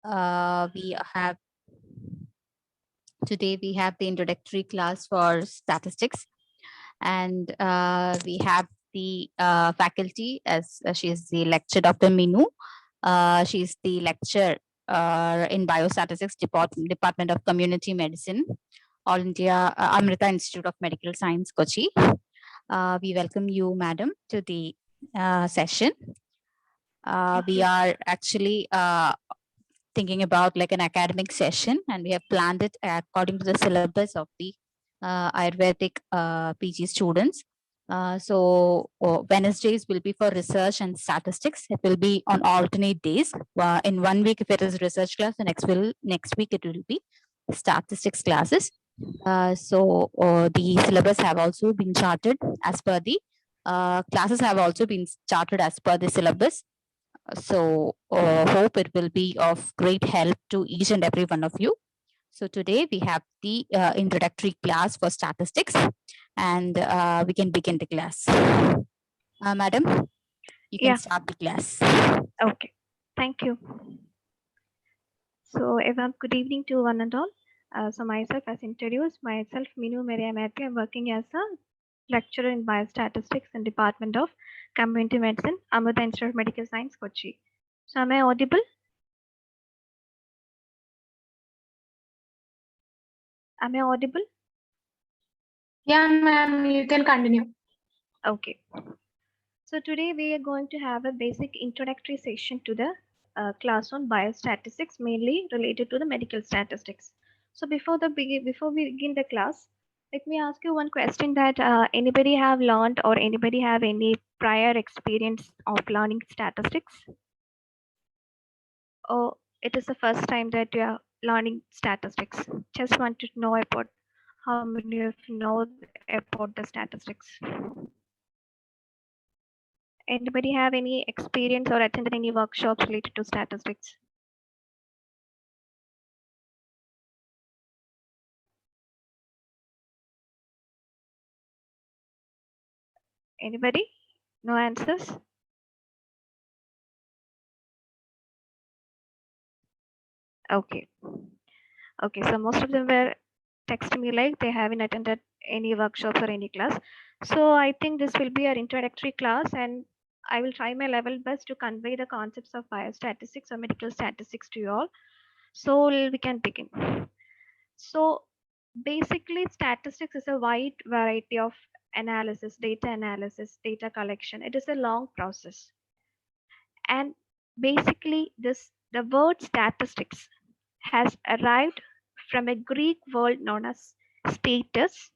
We have today we have the introductory class for statistics, and we have the faculty as she is the lecturer Dr. Minu. She is the lecturer in biostatistics department of community medicine, All India Amrita Institute of Medical Science, Kochi. We welcome you, madam, to the session. We are actually thinking about like an academic session, and we have planned it according to the syllabus of the Ayurvedic PG students. Wednesdays will be for research and statistics. It will be on alternate days. In 1 week, if it is research class, the next week it will be statistics classes. The syllabus have also been charted as per the classes have also been charted as per the syllabus. Hope it will be of great help to each and every one of you. So today we have the introductory class for statistics, and we can begin the class. Madam, you can start the class. Okay, thank you. So, good evening to one and all. So, myself, as introduced, myself, Minu Maria Matthew. I'm working as a lecturer in biostatistics in Department of Community Medicine, Amrita Institute of Medical Science, Kochi. So, am I audible? Am I audible? Yeah, ma'am, you can continue. Okay. So, today we are going to have a basic introductory session to the class on biostatistics, mainly related to the medical statistics. So, before we begin the class, let me ask you one question that anybody have learned or anybody have any prior experience of learning statistics? Or it is the first time that you are learning statistics? Just want to know about how many of you know about the statistics. Anybody have any experience or attended any workshops related to statistics? Anybody? No answers? Okay. Okay, so most of them were texting me like they haven't attended any workshops or any class. So I think this will be our introductory class, and I will try my level best to convey the concepts of biostatistics or medical statistics to you all. So we can begin. So basically, statistics is a wide variety of analysis, data collection. It is a long process. And basically, the word statistics has arrived from a Greek word known as status.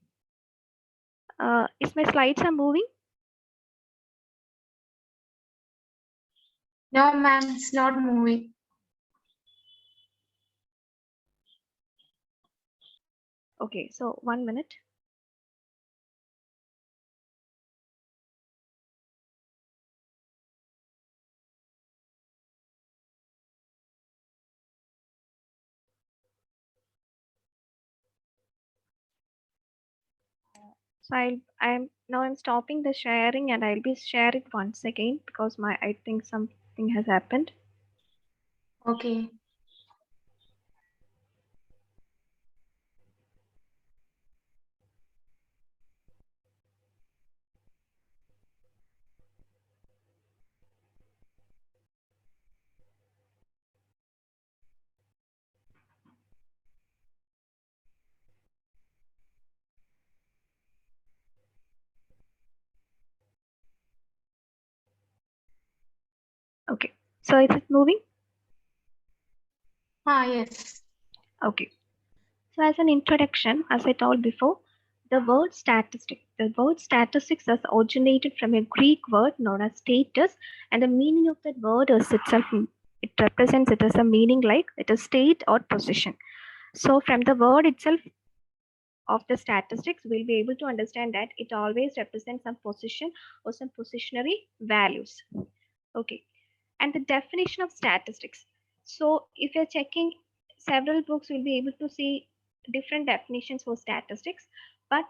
Is my slides are moving? No, ma'am, it's not moving. Okay, so 1 minute. So I'm stopping the sharing, and I'll be sharing once again because I think something has happened. Okay. Okay, so is it moving? Yes. Okay. So as an introduction, as I told before, the word statistics has originated from a Greek word known as status, and the meaning of that word is itself, it represents it as a meaning like it is state or position. So from the word itself of the statistics, we'll be able to understand that it always represents some position or some positionary values. Okay. And the definition of statistics. So if you're checking several books, you'll be able to see different definitions for statistics, but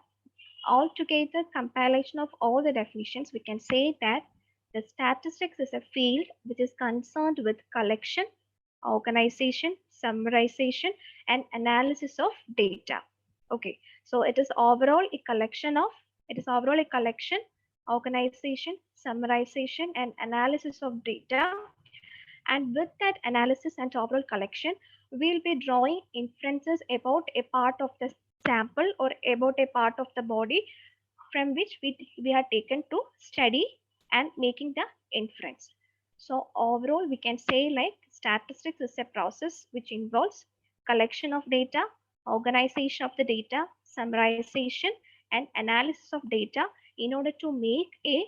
altogether compilation of all the definitions, we can say that the statistics is a field which is concerned with collection, organization, summarization, and analysis of data. Okay, so it is overall a collection, organization, summarization, and analysis of data. And with that analysis and overall collection, we'll be drawing inferences about a part of the sample or about a part of the body from which we are taken to study and making the inference. So overall, we can say like statistics is a process which involves collection of data, organization of the data, summarization, and analysis of data in order to make a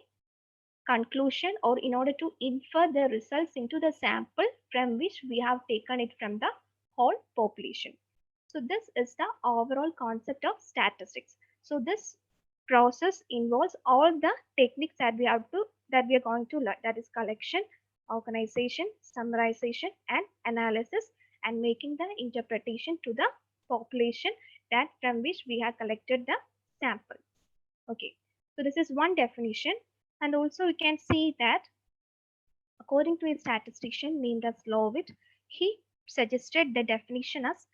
conclusion or in order to infer the results into the sample from which we have taken it from the whole population. So this is the overall concept of statistics. So this process involves all the techniques that we are going to learn, that is collection, organization, summarization, and analysis, and making the interpretation to the population that from which we have collected the sample. Okay, so this is one definition. And also we can see that according to a statistician named as Lovett, he suggested the definition as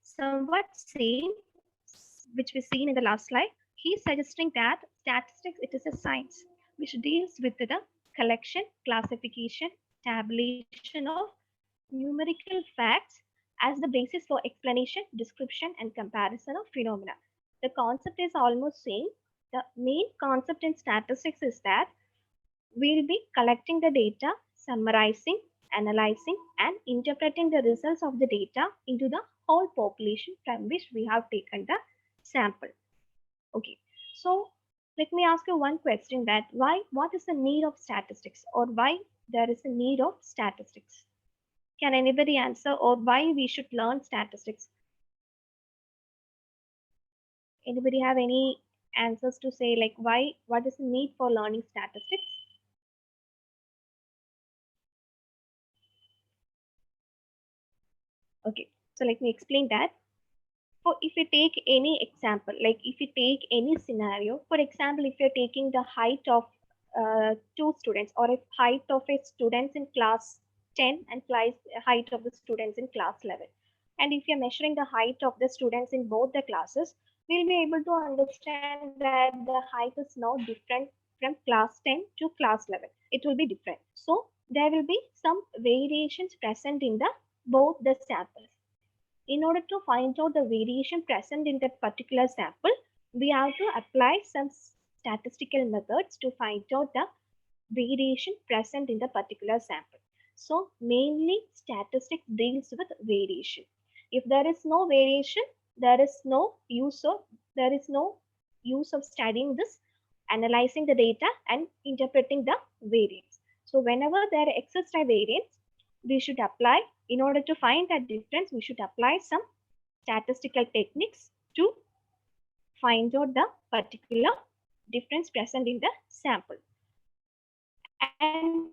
somewhat same, which we seen in the last slide. He's suggesting that statistics, it is a science which deals with the collection, classification, tabulation of numerical facts as the basis for explanation, description, and comparison of phenomena. The concept is almost same. The main concept in statistics is that we'll be collecting the data, summarizing, analyzing, and interpreting the results of the data into the whole population from which we have taken the sample. Okay, so let me ask you one question, that what is the need of statistics, or why there is a need of statistics? Can anybody answer, or why we should learn statistics? Anybody have any answers to say, like what is the need for learning statistics? Okay, so let me explain that. For if you take any example, like if you take any scenario, for example, if you're taking the height of two students, or a height of a students in class 10 and height of the students in class 11, and if you're measuring the height of the students in both the classes, we'll be able to understand that the height is now different from class 10 to class 11. It will be different. So there will be some variations present in the both the samples. In order to find out the variation present in that particular sample, we have to apply some statistical methods to find out the variation present in the particular sample. So mainly statistics deals with variation. If there is no variation, there is no use of studying this, analyzing the data, and interpreting the variance. So whenever there exists a variance, we should apply, in order to find that difference, we should apply some statistical techniques to find out the particular difference present in the sample. And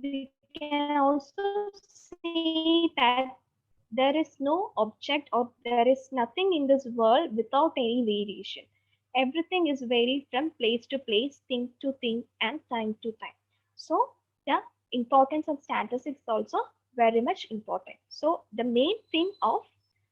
we can also say that there is no object, or there is nothing in this world without any variation. Everything is varied from place to place, thing to thing, and time to time. So the importance of statistics is also very much important. So the main thing of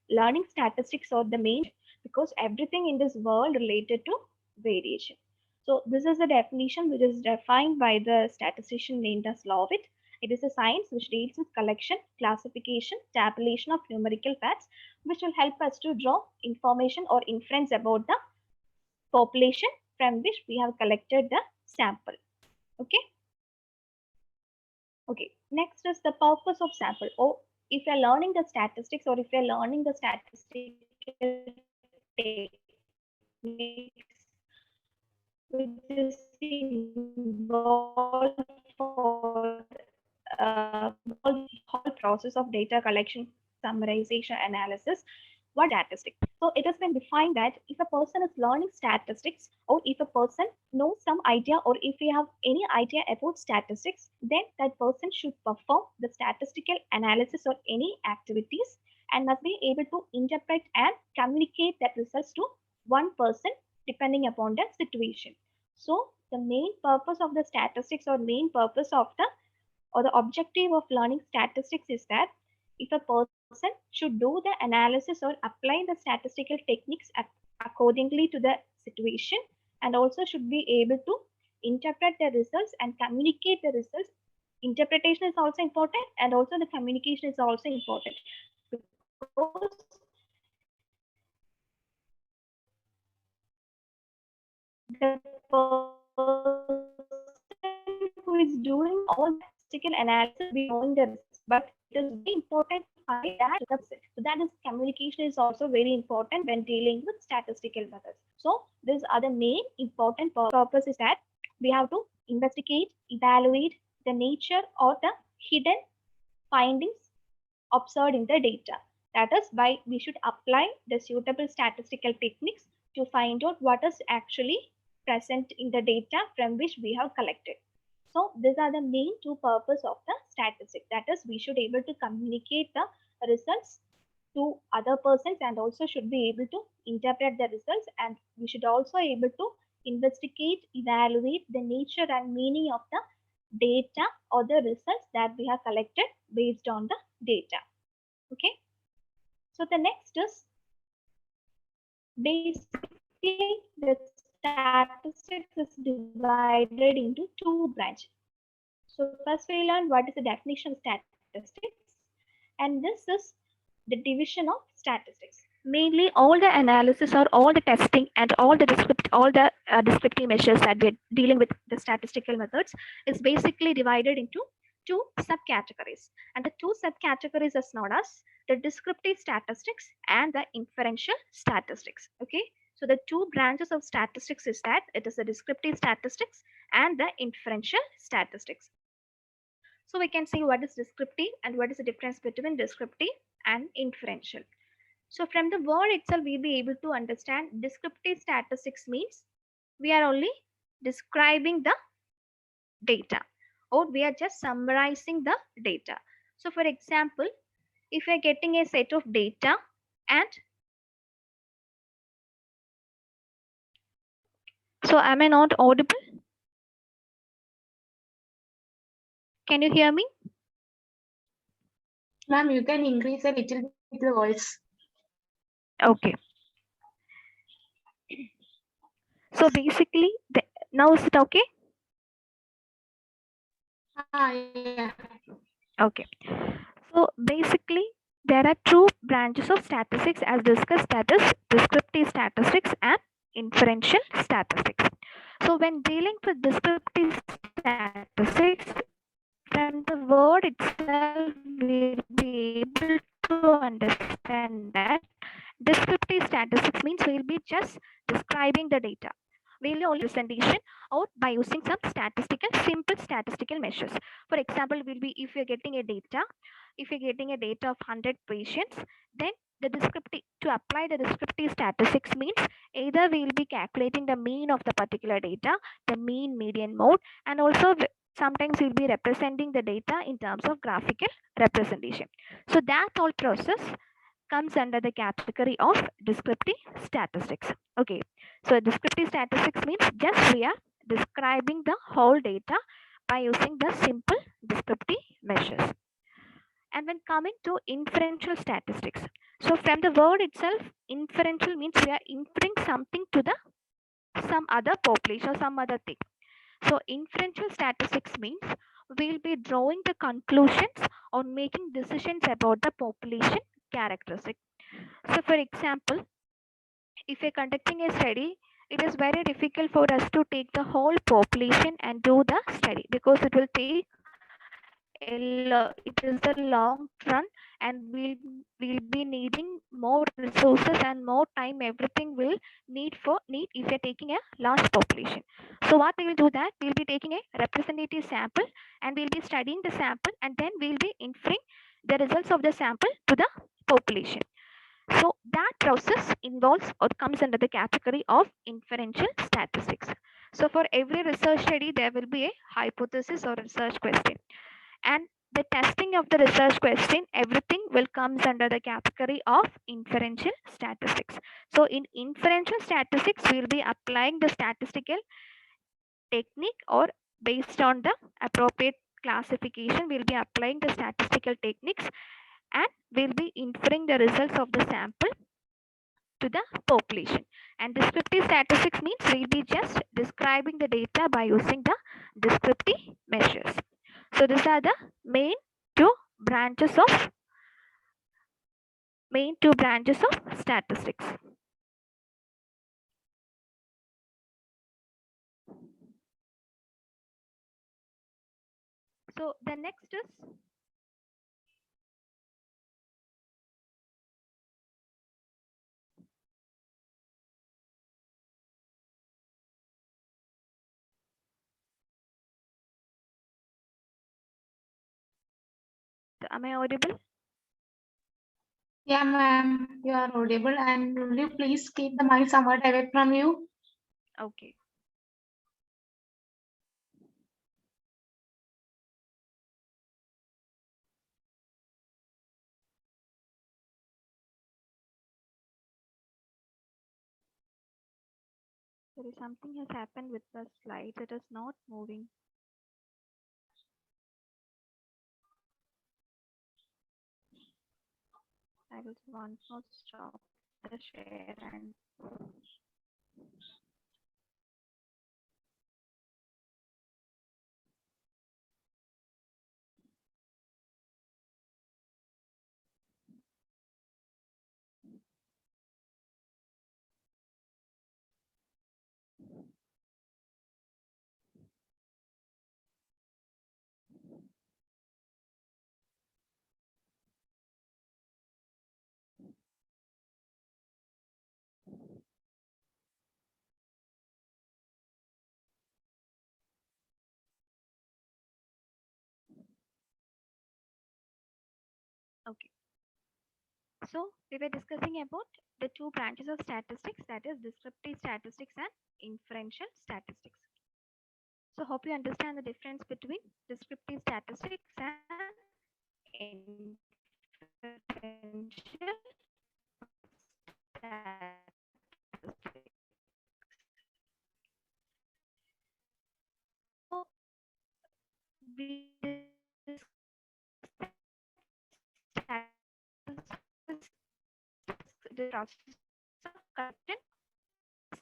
learning statistics, or the main, because everything in this world related to variation. So this is the definition which is defined by the statistician named as Lovett. It is a science which deals with collection, classification, tabulation of numerical facts, which will help us to draw information or inference about the population from which we have collected the sample. Okay. Okay. Next is the purpose of sample. Or if you're learning the statistics, or if you're learning the statistical techniques which is involved for whole process of data collection, summarization, analysis, what statistics. So it has been defined that if a person is learning statistics, or if a person knows some idea, or if we have any idea about statistics, then that person should perform the statistical analysis or any activities, and must be able to interpret and communicate that results to one person depending upon the situation. So the main purpose of the statistics, or main purpose of the or the objective of learning statistics is that if a person should do the analysis or apply the statistical techniques accordingly to the situation, and also should be able to interpret the results and communicate the results. Interpretation is also important, and also the communication is also important, because the person who is doing all the statistical analysis will be knowing the results, but it is very important to convey that to the person. So that is, communication is also very important when dealing with statistical methods. So these are the main important purposes, that we have to investigate, evaluate the nature or the hidden findings observed in the data. That is why we should apply the suitable statistical techniques to find out what is actually present in the data from which we have collected. So these are the main two purposes of the statistics. That is, we should able to communicate the results to other persons, and also should be able to interpret the results, and we should also able to investigate, evaluate the nature and meaning of the data or the results that we have collected based on the data. Okay, so the next is basically the statistics is divided into two branches. So first we learn what is the definition of statistics, and this is the division of statistics. Mainly all the analysis or all the testing and all the descriptive measures that we're dealing with the statistical methods is basically divided into two subcategories, and the two subcategories is known as the descriptive statistics and the inferential statistics. Okay, so the two branches of statistics is that it is the descriptive statistics and the inferential statistics. So we can see what is descriptive and what is the difference between descriptive and inferential. So from the word itself, we'll be able to understand descriptive statistics means we are only describing the data, or we are just summarizing the data. So for example, if we are getting a set of data, and so am I not audible? Can you hear me? Ma'am, you can increase a little bit the voice. Okay. So basically, now is it okay? Yeah. Okay. So basically, there are two branches of statistics as discussed, that is descriptive statistics and inferential statistics. So when dealing with descriptive statistics, from the word itself, we'll be able to understand that descriptive statistics means we'll be just describing the data. We'll only presentation or by using some simple statistical measures. For example, will be if you're getting a data, if you're getting a data of 100 patients, then the descriptive, to apply the descriptive statistics means either we'll be calculating the mean of the particular data, the mean, median, mode, and also sometimes we'll be representing the data in terms of graphical representation. So that whole process comes under the category of descriptive statistics. Okay, so descriptive statistics means just we are describing the whole data by using the simple descriptive measures. And when coming to inferential statistics, so from the word itself, inferential means we are inferring something to the some other population or some other thing. So inferential statistics means we'll be drawing the conclusions or making decisions about the population characteristic. So for example, if we're conducting a study, it is very difficult for us to take the whole population and do the study, because it will take it is a long run, and we'll be needing more resources and more time. Everything will need if you're taking a large population. So what we will do, that we'll be taking a representative sample and we'll be studying the sample, and then we'll be inferring the results of the sample to the population. So that process involves or comes under the category of inferential statistics. So for every research study, there will be a hypothesis or research question. And the testing of the research question, everything will comes under the category of inferential statistics. So in inferential statistics, we'll be applying the statistical technique or based on the appropriate classification, we'll be applying the statistical techniques and we'll be inferring the results of the sample to the population. And descriptive statistics means we'll be just describing the data by using the descriptive measures. So these are the main two branches of statistics. So the next is am I audible? Yeah, ma'am, you are audible. And will you please keep the mic somewhat away from you? Okay. There is something has happened with the slides. It is not moving. I will once more stop the share and okay. So we were discussing about the two branches of statistics, that is descriptive statistics and inferential statistics. So hope you understand the difference between descriptive statistics and inferential statistics. So we statistics, the process of collection,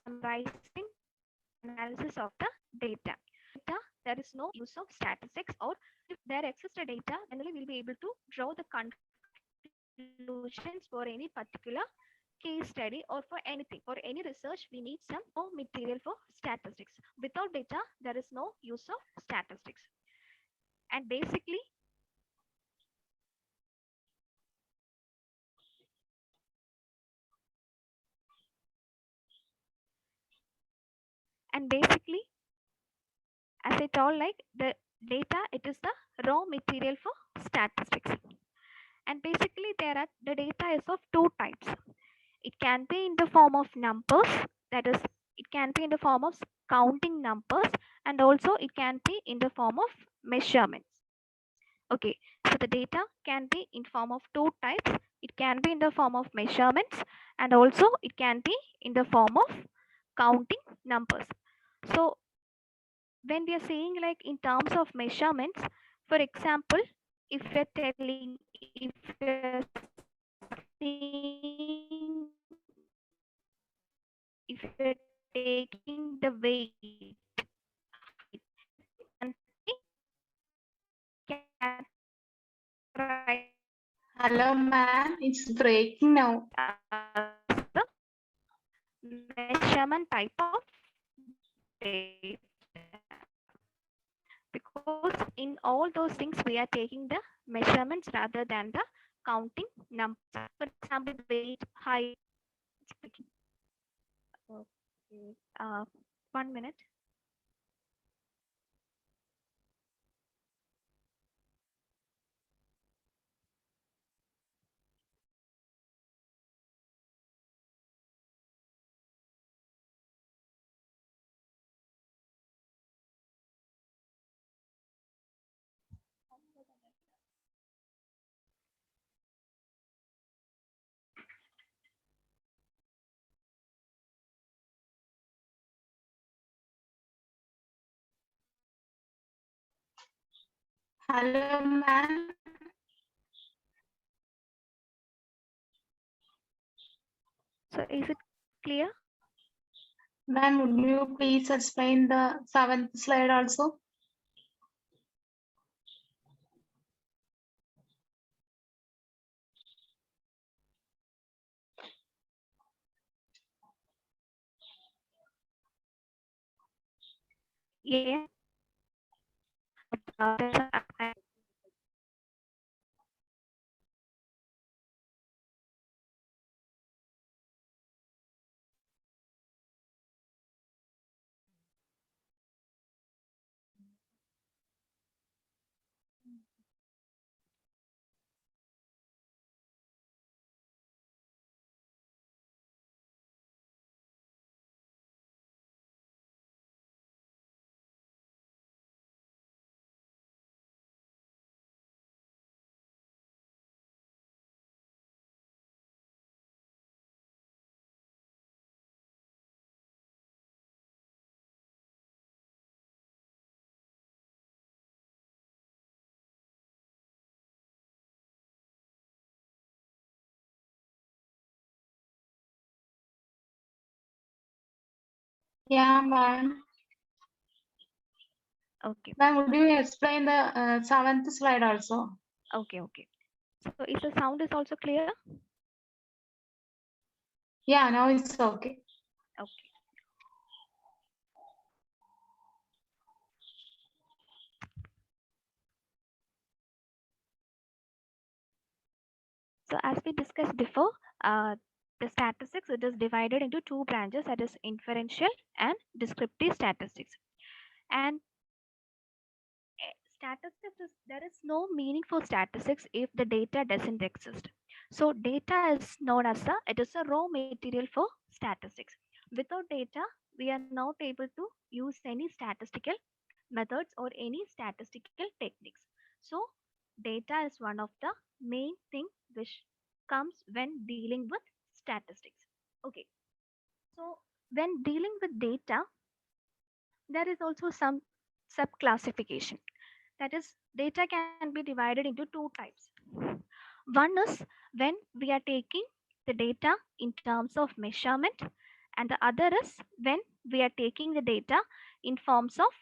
summarizing, analysis of the data. There is no use of statistics, or if there exists a data, generally we'll be able to draw the conclusions for any particular case study or for anything. For any research, we need some more material for statistics. Without data, there is no use of statistics. And basically, as I told, like the data, it is the raw material for statistics. And basically, the data is of two types. It can be in the form of numbers, that is, it can be in the form of counting numbers, and also it can be in the form of measurements. Okay, so the data can be in form of two types. It can be in the form of measurements, and also it can be in the form of counting numbers. So when we are saying like in terms of measurements, for example, if we're telling, if we're seeing, if you're taking the weight, and categorize Hello, ma'am. It's breaking now. the measurement type of data, because in all those things we are taking the measurements rather than the counting numbers. For example, weight, height. Okay. 1 minute. Hello, ma'am. So is it clear? Ma'am, would you please explain the 7th slide also? Yeah. Yeah, ma'am. Okay. Ma'am, would you explain the 7th slide also? Okay. Okay. So is the sound is also clear? Yeah, now it's okay. Okay. So as we discussed before, the statistics, it is divided into two branches, that is inferential and descriptive statistics. And statistics is, there is no meaning for statistics if the data doesn't exist. So data is known as it is a raw material for statistics. Without data, we are not able to use any statistical methods or any statistical techniques. So data is one of the main thing which comes when dealing with statistics. Okay, so when dealing with data, there is also some sub classification. That is, data can be divided into two types. One is when we are taking the data in terms of measurement, and the other is when we are taking the data in forms of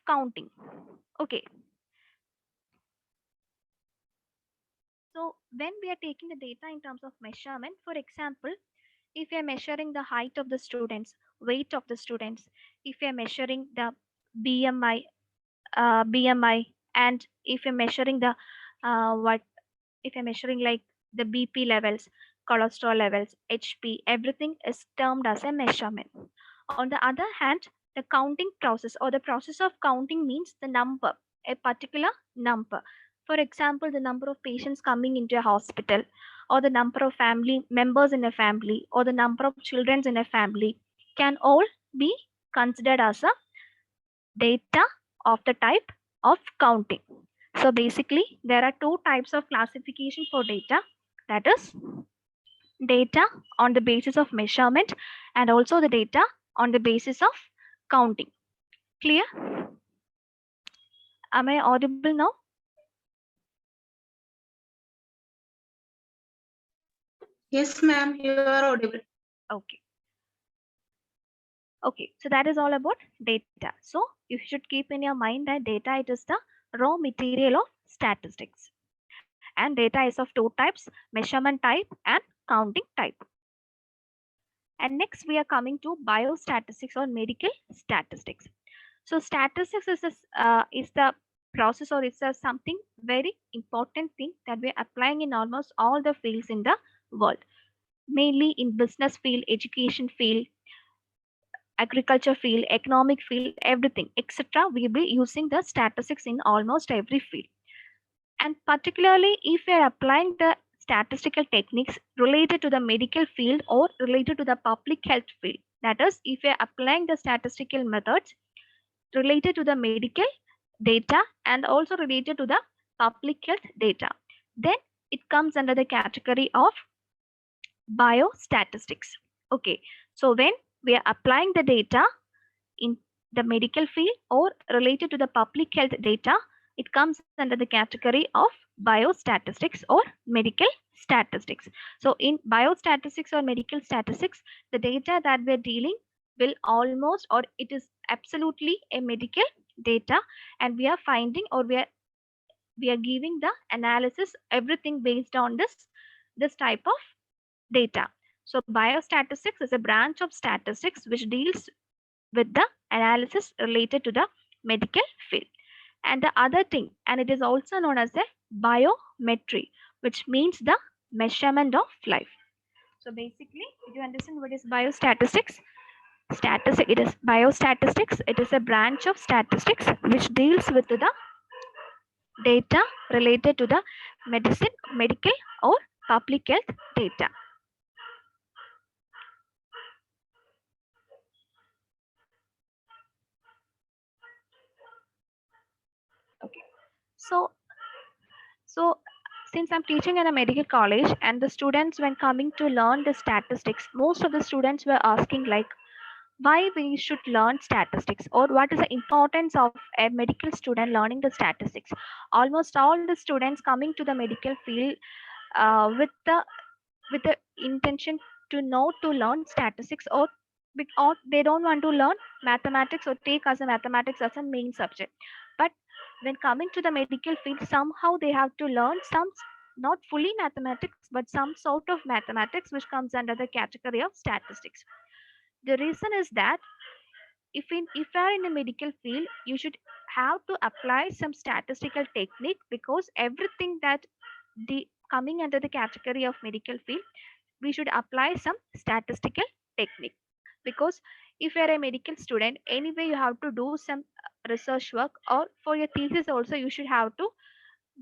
counting. Okay, so when we are taking the data in terms of measurement, for example, if we are measuring the height of the students, weight of the students, if we are measuring the BMI, BMI, and if you're measuring the what if you're measuring like the BP levels, cholesterol levels, HP, everything is termed as a measurement. On the other hand, the counting process or the process of counting means the number, a particular number. For example, the number of patients coming into a hospital, or the number of family members in a family, or the number of children in a family can all be considered as a data of the type of counting. So basically, there are two types of classification for data, that is data on the basis of measurement and also the data on the basis of counting. Clear? Am I audible now? Yes, ma'am, you are audible. Okay. Okay, so that is all about data. So you should keep in your mind that data, it is the raw material of statistics. And data is of two types, measurement type and counting type. And next we are coming to biostatistics or medical statistics. So statistics is the process, or it's a something very important thing that we're applying in almost all the fields in the world, mainly in business field, education field, agriculture field, economic field, everything, etc. We'll be using the statistics in almost every field. And particularly if we are applying the statistical techniques related to the medical field or related to the public health field, that is, if we are applying the statistical methods related to the medical data and also related to the public health data, then it comes under the category of biostatistics. Okay, so when we are applying the data in the medical field or related to the public health data, it comes under the category of biostatistics or medical statistics. So in biostatistics or medical statistics, the data that we're dealing will almost, or it is absolutely a medical data, and we are finding, or we are giving the analysis everything based on this type of data. So biostatistics is a branch of statistics which deals with the analysis related to the medical field. And the other thing, and it is also known as the biometry, which means the measurement of life. So basically, if you understand what is biostatistics, it is biostatistics. It is a branch of statistics which deals with the data related to the medicine, medical or public health data. Okay. So since I'm teaching in a medical college, and the students, when coming to learn the statistics, most of the students were asking like, why we should learn statistics, or what is the importance of a medical student learning the statistics. Almost all the students coming to the medical field with the intention to learn statistics, or they don't want to learn mathematics or take as a mathematics as a main subject. But when coming to the medical field, somehow they have to learn some, not fully mathematics, but some sort of mathematics which comes under the category of statistics. The reason is that if you are in a medical field, you should have to apply some statistical technique, because everything that the coming under the category of medical field, we should apply some statistical technique. Because if you are a medical student, anyway you have to do some research work, or for your thesis also you should have to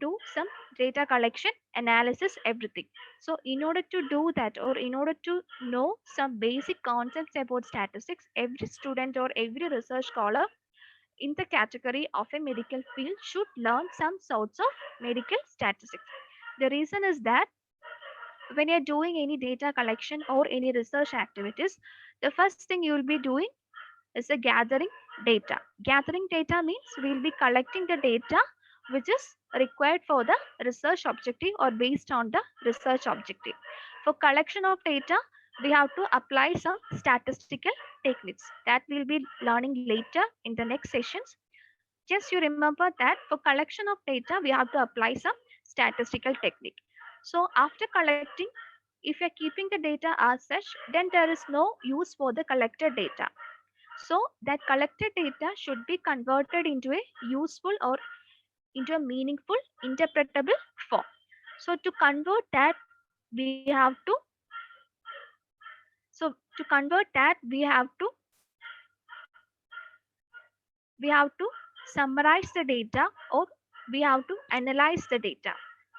do some data collection, analysis, everything. So in order to do that, or in order to know some basic concepts about statistics, every student or every research scholar in the category of a medical field should learn some sorts of medical statistics. The reason is that when you're doing any data collection or any research activities, the first thing you will be doing is a gathering data. Gathering data means we'll be collecting the data which is required for the research objective or based on the research objective. For collection of data, we have to apply some statistical techniques that we'll be learning later in the next sessions. Just you remember that for collection of data, we have to apply some statistical technique. So after collecting, if you're keeping the data as such, then there is no use for the collected data. So that collected data should be converted into a useful or into a meaningful, interpretable form. So to convert that, we have to we have to summarize the data, or we have to analyze the data.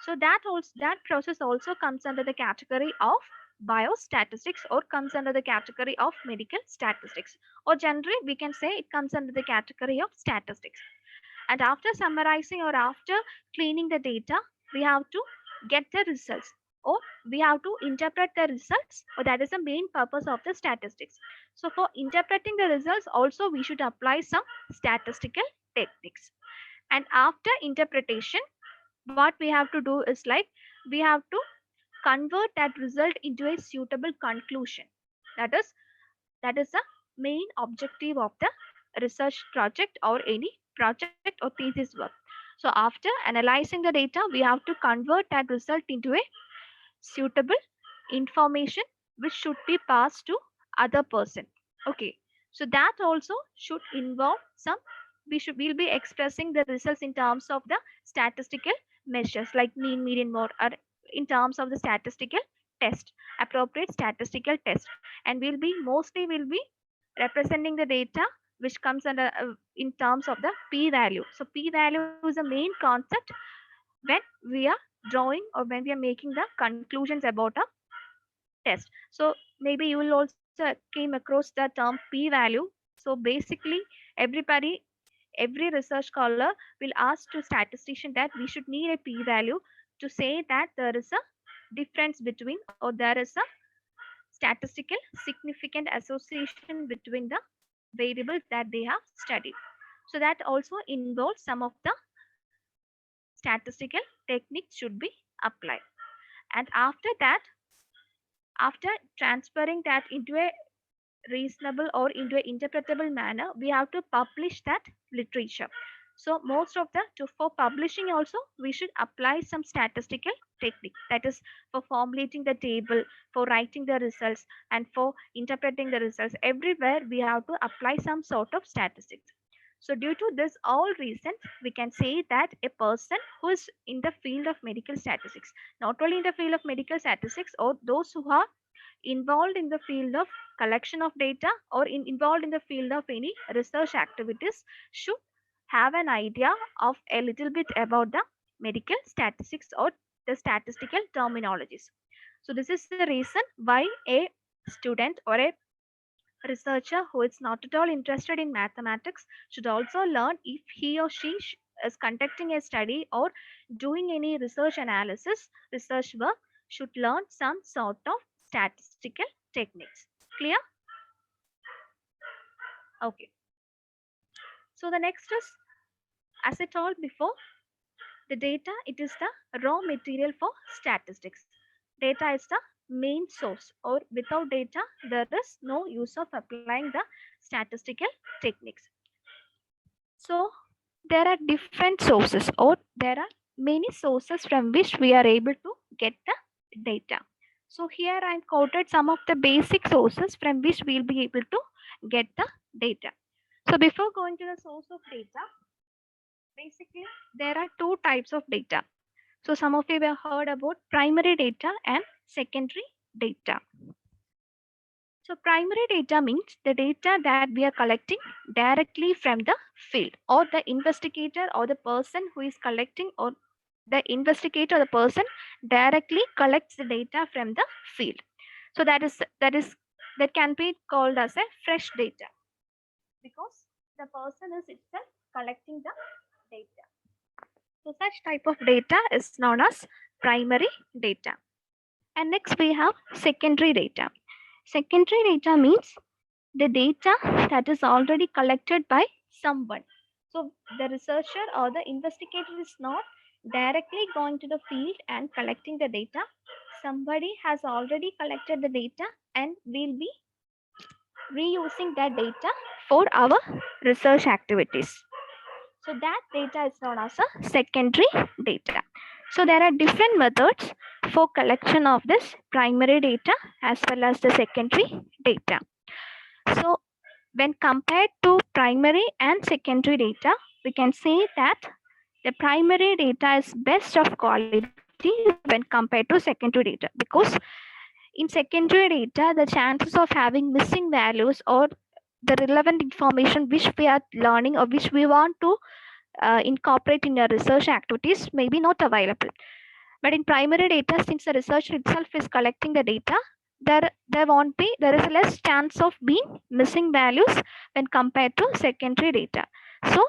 So that process also comes under the category of biostatistics, or comes under the category of medical statistics, or generally we can say it comes under the category of statistics. And after summarizing or after cleaning the data, we have to get the results, or we have to interpret the results, or that is the main purpose of the statistics. So for interpreting the results also, we should apply some statistical techniques. And after interpretation, what we have to do is like, we have to convert that result into a suitable conclusion. That is the main objective of the research project or any project or thesis work. So after analyzing the data, we have to convert that result into a suitable information which should be passed to other person. Okay, so that also should involve some, we'll be expressing the results in terms of the statistical measures like mean, median, mode, or in terms of the statistical test, appropriate statistical test. And we'll be representing the data which comes under in terms of the p value. So p value is a main concept when we are drawing or when we are making the conclusions about a test. So maybe you will also came across the term p value. So basically every research scholar will ask to statistician that we should need a p value to say that there is a difference between, or there is a statistical significant association between the variables that they have studied. So that also involves some of the statistical techniques should be applied. And after that, after transferring that into a reasonable or into an interpretable manner, we have to publish that literature. So most of the for publishing also we should apply some statistical technique, that is for formulating the table, for writing the results, and for interpreting the results. Everywhere we have to apply some sort of statistics. So due to this all reasons, we can say that a person who is in the field of medical statistics, not only in the field of medical statistics, or those who are involved in the field of collection of data, or involved in the field of any research activities, should have an idea of a little bit about the medical statistics or the statistical terminologies. So this is the reason why a student or a researcher who is not at all interested in mathematics should also learn, if he or she is conducting a study or doing any research analysis, research work, should learn some sort of statistical techniques. Clear? Okay. So the next is, as I told before, the data, it is the raw material for statistics. Data is the main source, or without data, there is no use of applying the statistical techniques. So there are different sources, or there are many sources from which we are able to get the data. So here I have quoted some of the basic sources from which we will be able to get the data. So before going to the source of data, basically there are two types of data. So some of you have heard about primary data and secondary data. So primary data means the data that we are collecting directly from the field, or the investigator or the person who is collecting, or the investigator or the person directly collects the data from the field. So that can be called as a fresh data, because the person is itself collecting the data. So such type of data is known as primary data. And next we have secondary data. Secondary data means the data that is already collected by someone. So the researcher or the investigator is not directly going to the field and collecting the data. Somebody has already collected the data and will be reusing that data for our research activities. So that data is known as a secondary data. So there are different methods for collection of this primary data as well as the secondary data. So when compared to primary and secondary data, we can say that the primary data is best of quality when compared to secondary data, because in secondary data, the chances of having missing values or the relevant information which we are learning or which we want to incorporate in our research activities may be not available. But in primary data, since the researcher itself is collecting the data, there is less chance of being missing values when compared to secondary data. So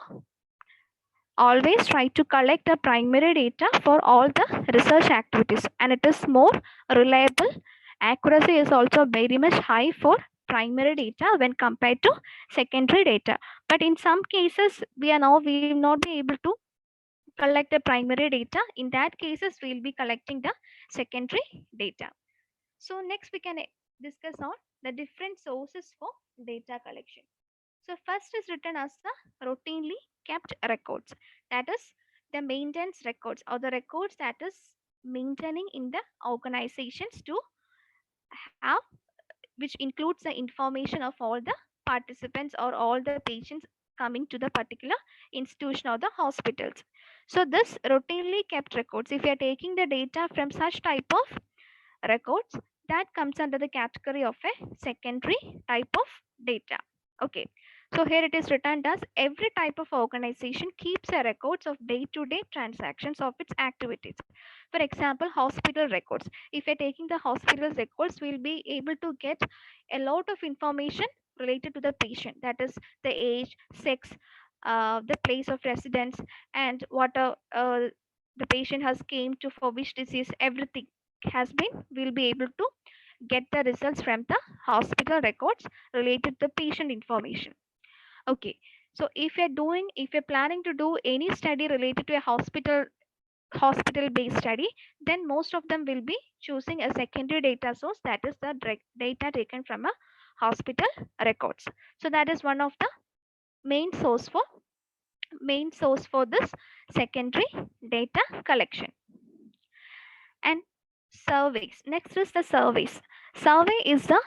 always try to collect the primary data for all the research activities, and it is more reliable. Accuracy is also very much high for primary data when compared to secondary data. But in some cases, we will not be able to collect the primary data. In that cases, we will be collecting the secondary data. So next we can discuss on the different sources for data collection. So first is written as the routinely kept records. That is the maintenance records, or the records that is maintaining in the organizations to have, which includes the information of all the participants or all the patients coming to the particular institution or the hospitals. So this routinely kept records, if you are taking the data from such type of records, that comes under the category of a secondary type of data. Okay, so here it is written as every type of organization keeps a records of day-to-day transactions of its activities. For example, hospital records. If you're taking the hospital records, we'll be able to get a lot of information related to the patient, that is the age, sex, the place of residence, and what the patient has came to for which disease, everything has been, we'll be able to get the results from the hospital records related to patient information. Okay. So if you're planning to do any study related to a hospital based study, then most of them will be choosing a secondary data source, that is the data taken from a hospital records. So that is one of the main source for this secondary data collection. And surveys, next is the surveys. Survey is the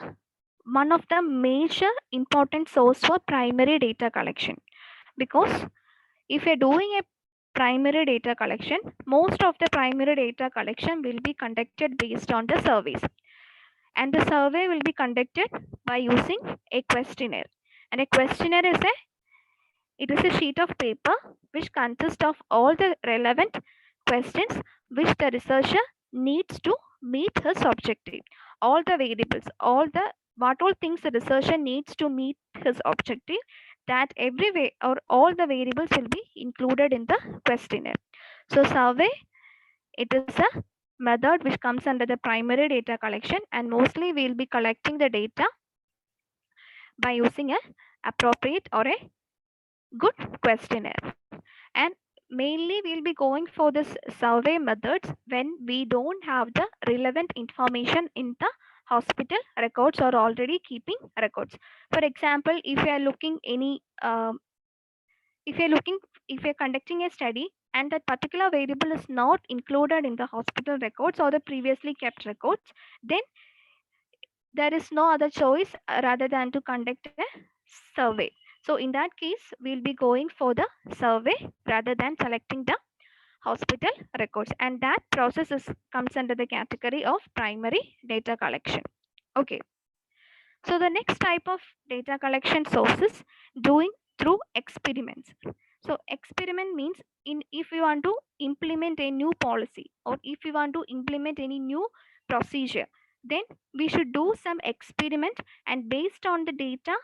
one of the major important source for primary data collection, because if you're doing a primary data collection, most of the primary data collection will be conducted based on the surveys, and the survey will be conducted by using a questionnaire. And a questionnaire is a sheet of paper which consists of all the relevant questions which the researcher needs to meet his objective. All the variables, what all things the researcher needs to meet his objective, that every way or all the variables will be included in the questionnaire. So survey, it is a method which comes under the primary data collection, and mostly we'll be collecting the data by using a appropriate or a good questionnaire. And mainly we'll be going for this survey methods when we don't have the relevant information in the hospital records or already keeping records. For example, if you are looking any if you're looking if you're conducting a study and that particular variable is not included in the hospital records or the previously kept records, then there is no other choice rather than to conduct a survey. So in that case, we'll be going for the survey rather than selecting the hospital records, and that process comes under the category of primary data collection. Okay. So the next type of data collection source is doing through experiments. So experiment means if you want to implement a new policy or if you want to implement any new procedure, then we should do some experiment, and based on the data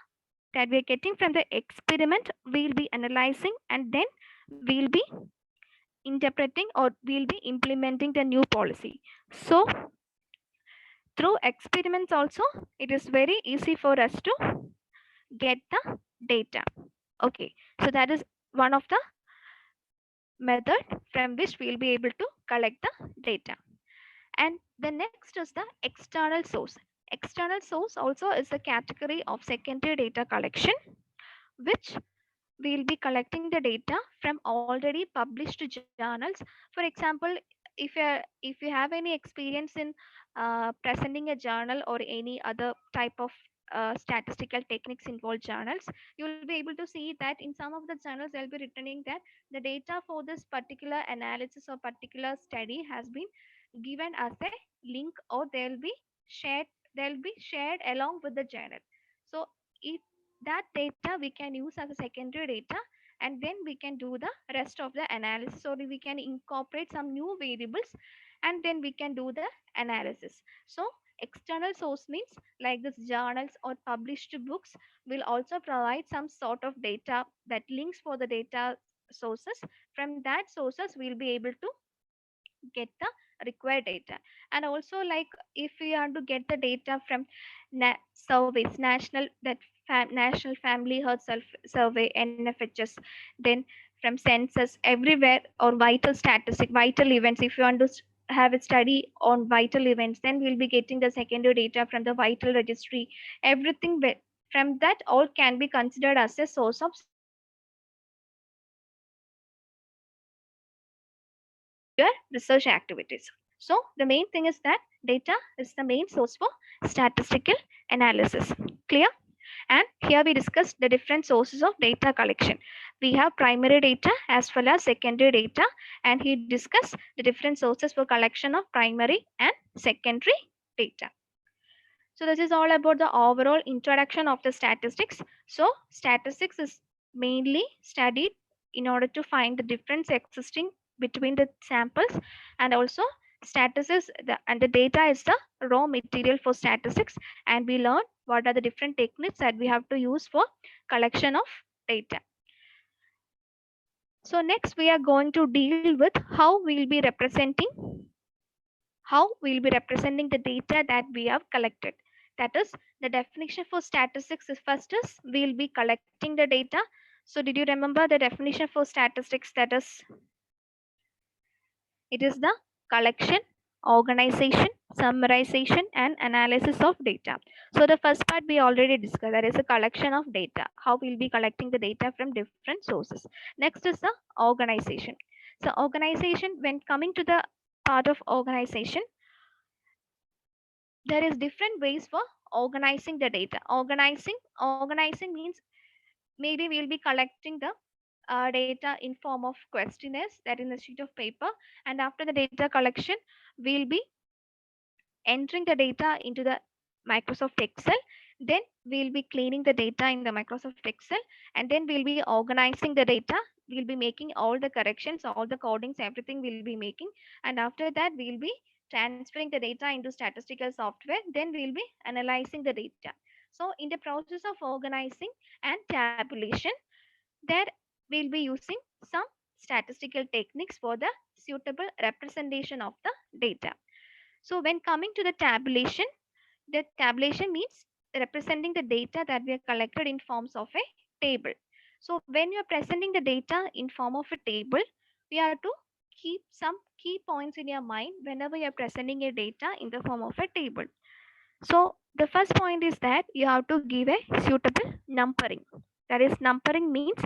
that we are getting from the experiment, we'll be analyzing, and then we'll be interpreting or we'll be implementing the new policy. So through experiments also, it is very easy for us to get the data. Okay, so that is one of the method from which we'll be able to collect the data. And the next is the external source. External source also is a category of secondary data collection, which we'll be collecting the data from already published journals. For example, if you have any experience in presenting a journal or any other type of statistical techniques involved journals, you will be able to see that in some of the journals they'll be returning that the data for this particular analysis or particular study has been given as a link, or they'll be shared along with the journal. So if that data we can use as a secondary data, and then we can do the rest of the analysis, or we can incorporate some new variables, and then we can do the analysis. So external source means like this journals or published books will also provide some sort of data, that links for the data sources. From that sources we'll be able to get the required data. And also, like, if we want to get the data from surveys, national family health survey, NFHS, then from census, everywhere, or vital events, if you want to have a study on vital events, then we'll be getting the secondary data from the vital registry. Everything from that all can be considered as a source of secondary data collection, which will be helpful for your research activities. So the main thing is that data is the main source for statistical analysis. Clear? And here we discussed the different sources of data collection. We have primary data as well as secondary data, and he discussed the different sources for collection of primary and secondary data. So this is all about the overall introduction of the statistics. So statistics is mainly studied in order to find the difference existing between the samples, and also statistics and the data is the raw material for statistics, and we learn what are the different techniques that we have to use for collection of data. So next we are going to deal with how we'll be representing the data that we have collected. That is, the definition for statistics is first is we'll be collecting the data. So did you remember the definition for statistics? That is, it is the collection, organization, summarization, and analysis of data. So the first part we already discussed, that is a collection of data, how we'll be collecting the data from different sources. Next is the organization. So organization, when coming to the part of organization, there is different ways for organizing the data. Organizing means maybe we'll be collecting the data in form of questionnaires that in a sheet of paper, and after the data collection we'll be entering the data into the Microsoft Excel. Then we'll be cleaning the data in the Microsoft Excel, and then we'll be organizing the data. We'll be making all the corrections, all the codings, everything we'll be making. And after that, we'll be transferring the data into statistical software. Then we'll be analyzing the data. So in the process of organizing and tabulation, there we'll be using some statistical techniques for the suitable representation of the data. So when coming to the tabulation means representing the data that we have collected in forms of a table. So when you are presenting the data in form of a table, we have to keep some key points in your mind whenever you are presenting a data in the form of a table. So the first point is that you have to give a suitable numbering. That is, numbering means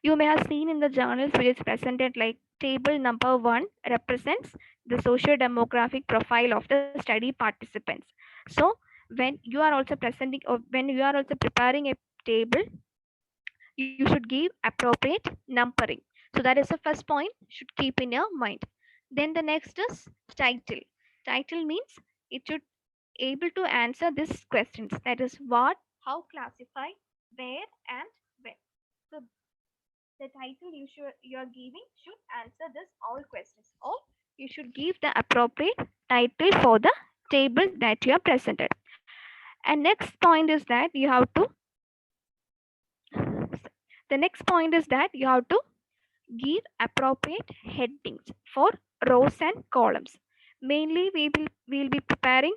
you may have seen in the journals which is presented like table number 1 represents the socio-demographic profile of the study participants. So when you are also presenting or when you are also preparing a table, you should give appropriate numbering. So that is the first point should keep in your mind. Then the next is title. Title means it should able to answer these questions, that is what, how, classify, where, and when. So the title you are giving should answer this all questions, or you should give the appropriate title for the table that you are presented. And next point is that you have to the next point is that you have to give appropriate headings for rows and columns. Mainly we'll be preparing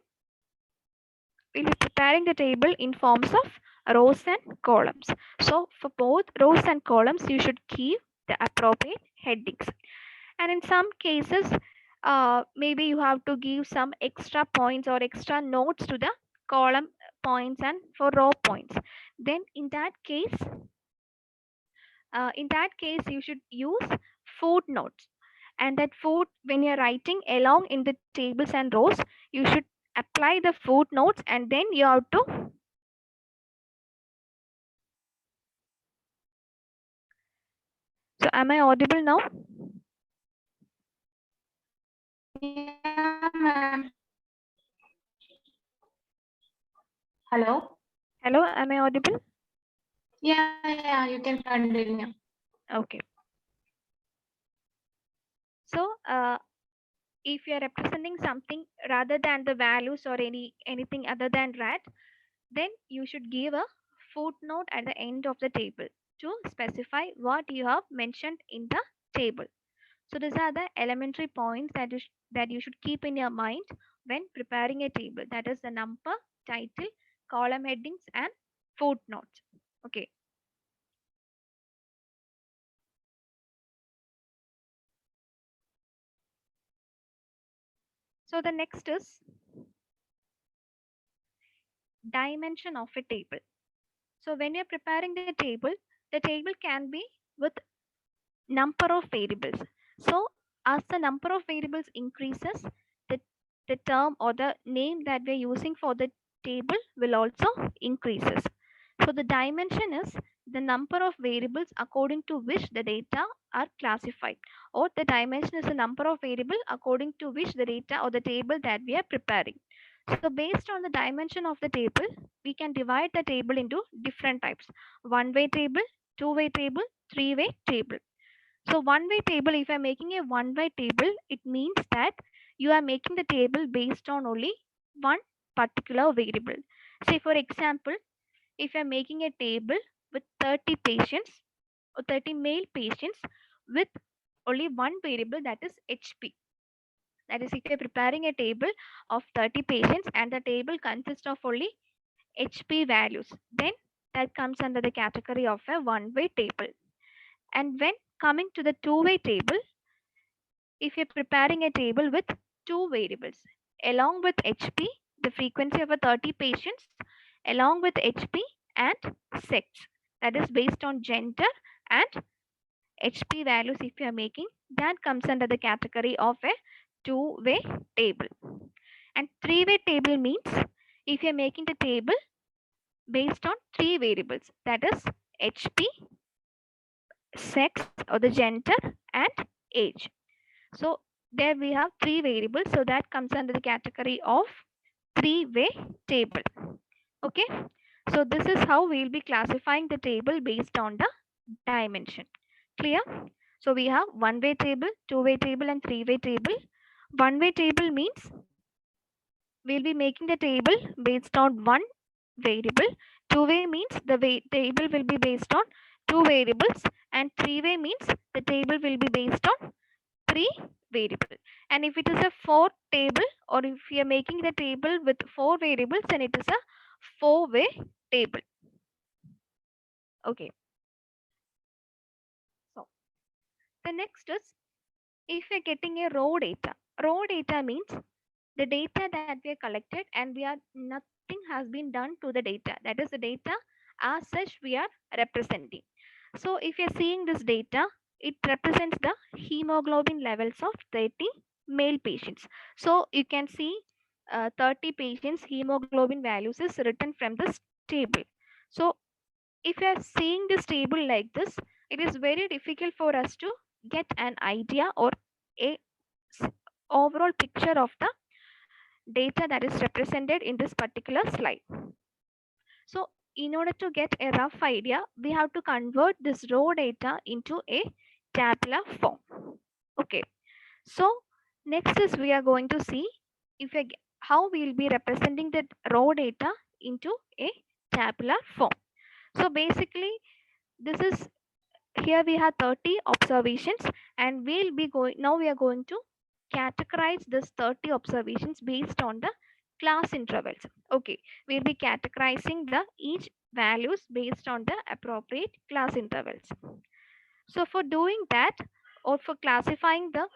the table in forms of rows and columns. So for both rows and columns, you should keep the appropriate headings. And in some cases, maybe you have to give some extra points or extra notes to the column points and for row points. Then in that case, you should use footnotes. And that when you're writing along in the tables and rows, you should apply the footnotes, and then you have to so am I audible now? Yeah, ma'am. Hello? Hello, am I audible? Yeah, you can continue. Okay. So if you are representing something rather than the values or anything other than that, then you should give a footnote at the end of the table to specify what you have mentioned in the table. So these are the elementary points that you should keep in your mind when preparing a table. That is the number, title, column headings, and footnotes. Okay. So the next is dimension of a table. So when you're preparing the table can be with number of variables. So as the number of variables increases, the, the term or the name that we're using for the table will also increases. So the dimension is the number of variables according to which the data are classified, or the dimension is the number of variables according to which the data or the table that we are preparing. So based on the dimension of the table, we can divide the table into different types: one-way table, two-way table, three-way table. So one-way table, if I'm making a one-way table, it means that you are making the table based on only one particular variable. Say for example, if I'm making a table with 30 patients or 30 male patients with only one variable, that is HP. That is, if you're preparing a table of 30 patients and the table consists of only HP values, then that comes under the category of a one-way table. And when coming to the two-way table, if you're preparing a table with two variables, along with HP, the frequency of a 30 patients, along with HP and sex, that is based on gender and HP values if you are making, that comes under the category of a two-way table. And three-way table means if you're making the table based on three variables, that is HP, sex or the gender and age. So there we have three variables, so that comes under the category of three-way table. Okay, so this is how we'll be classifying the table based on the dimension. Clear? So we have one-way table, two-way table and three-way table. One-way table means we'll be making the table based on one variable. Two-way means the table will be based on two variables, and three-way means the table will be based on three variables. And if it is a four table, or if you are making the table with four variables, then it is a four-way table. Okay. So the next is if you're getting a raw data. Raw data means the data that we are collected and nothing has been done to the data. That is the data as such we are representing. So if you're seeing this data, it represents the hemoglobin levels of 30 male patients. So you can see 30 patients hemoglobin values is written from this table. So if you are seeing this table like this, it is very difficult for us to get an idea or a overall picture of the data that is represented in this particular slide. So in order to get a rough idea, we have to convert this raw data into a tabular form. Okay, so next is we are going to see if we, how we will be representing the raw data into a tabular form. So basically this is, here we have 30 observations, and we'll be going, now we are going to categorize this 30 observations based on the class intervals. Okay, we'll be categorizing the each values based on the appropriate class intervals. So for doing that, or for classifying the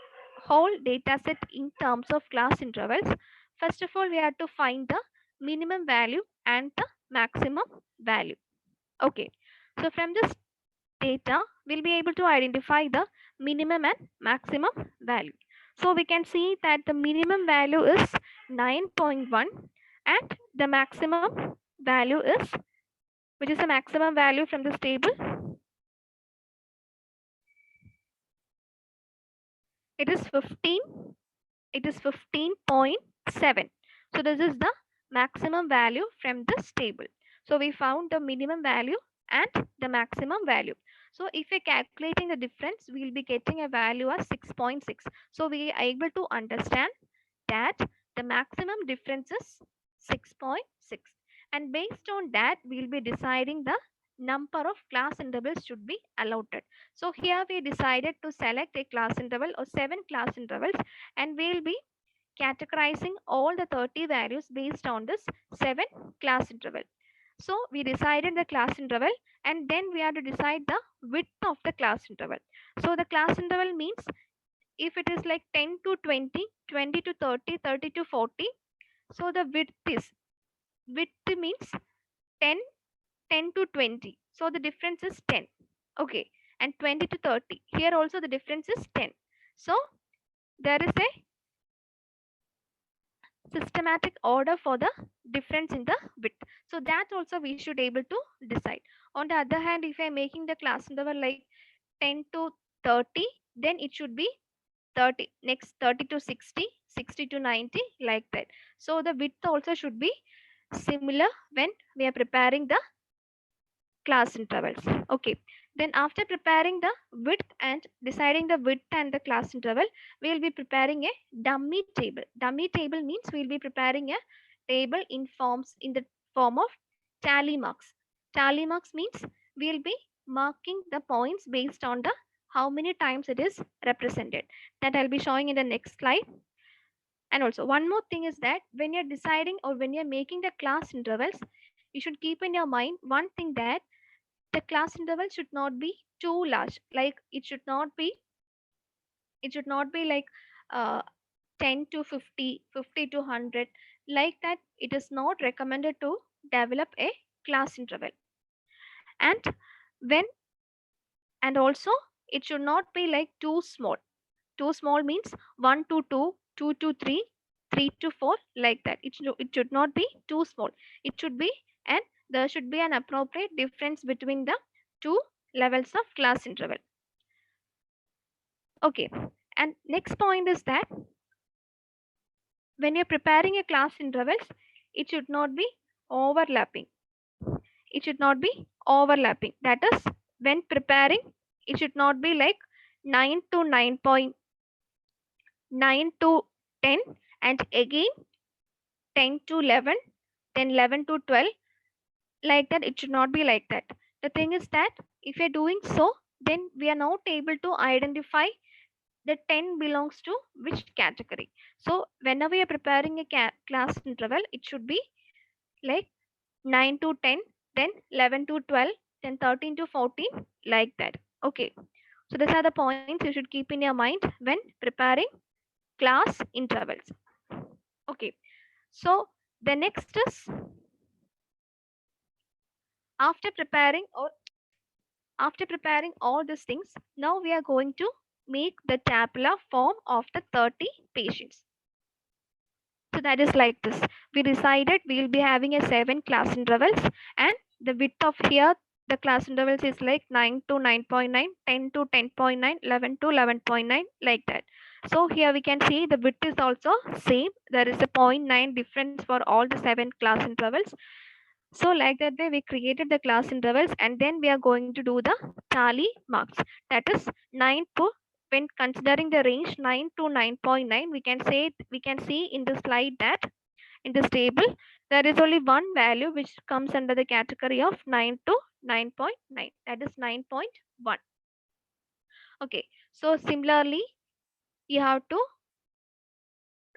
whole data set in terms of class intervals, first of all we have to find the minimum value and the maximum value. Okay, so from this data, we'll be able to identify the minimum and maximum value. So we can see that the minimum value is 9.1 and the maximum value is, which is the maximum value from this table? It is 15. It is 15.7. So this is the maximum value from this table. So we found the minimum value and the maximum value. So if we're calculating the difference, we'll be getting a value of 6.6. So we are able to understand that the maximum difference is 6.6. And based on that, we'll be deciding the number of class intervals should be allotted. So here we decided to select a class interval or 7 class intervals, and we'll be categorizing all the 30 values based on this 7 class interval. So we decided the class interval, and then we have to decide the width of the class interval. So the class interval means if it is like 10 to 20, 20 to 30, 30 to 40. So the width means 10, 10 to 20. So the difference is 10. Okay, and 20 to 30. Here also the difference is 10. So there is a systematic order for the difference in the width. So that also we should able to decide. On the other hand, if I am making the class interval like 10 to 30, then it should be 30, next 30 to 60, 60 to 90, like that. So the width also should be similar when we are preparing the class intervals. Okay, then after preparing the width and deciding the width and the class interval, we will be preparing a dummy table. Dummy table means we will be preparing a table in the form of tally marks. Tally marks means we will be marking the points based on the how many times it is represented. That I'll be showing in the next slide. And also one more thing is that when you're deciding or when you're making the class intervals, you should keep in your mind one thing, that the class interval should not be too large. Like it should not be like uh, 10 to 50, 50 to 100. Like that, it is not recommended to develop a class interval. And when and also it should not be like too small. Too small means 1 to 2, 2 to 3, 3 to 4, like that. It should not be too small. It should be, and there should be an appropriate difference between the two levels of class interval. Okay. And next point is that when you're preparing a class intervals, it should not be overlapping. It should not be overlapping. That is, when preparing, it should not be like 9 to 9 to 10, and again 10 to 11, then 11 to 12, like that. It should not be like that. The thing is that if you're doing so, then we are not able to identify the 10 belongs to which category. So whenever you're preparing a class interval, it should be like 9 to 10, then 11 to 12, then 13 to 14, like that. Okay. So these are the points you should keep in your mind when preparing class intervals. Okay. So the next is, after preparing or after preparing all these things, now we are going to make the tabular form of the 30 patients. So that is like this. We decided we will be having a 7 class intervals, and the width of here the class intervals is like 9 to 9.9, 10 to 10.9, 11 to 11.9, like that. So here we can see the width is also same. There is a 0.9 difference for all the 7 class intervals. So like that way we created the class intervals, and then we are going to do the tally marks. That is 9 to, when considering the range 9 to 9.9, we can see in the slide that in this table there is only one value which comes under the category of 9 to 9.9, that is 9.1. Okay, so similarly you have to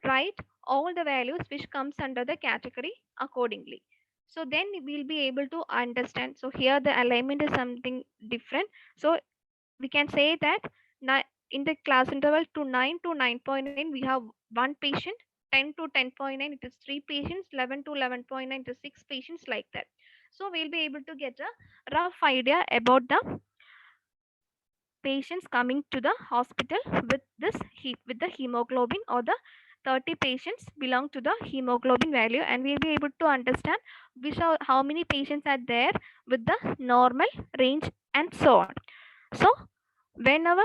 write all the values which comes under the category accordingly. So then we'll be able to understand. So here the alignment is something different. So we can say that in the class interval to 9 to 9.9 we have one patient, 10 to 10.9 it is 3 patients, 11 to 11.9 it is 6 patients, like that. So we'll be able to get a rough idea about the patients coming to the hospital with this with the hemoglobin, or the 30 patients belong to the hemoglobin value, and we'll be able to understand how many patients are there with the normal range, and so on. So whenever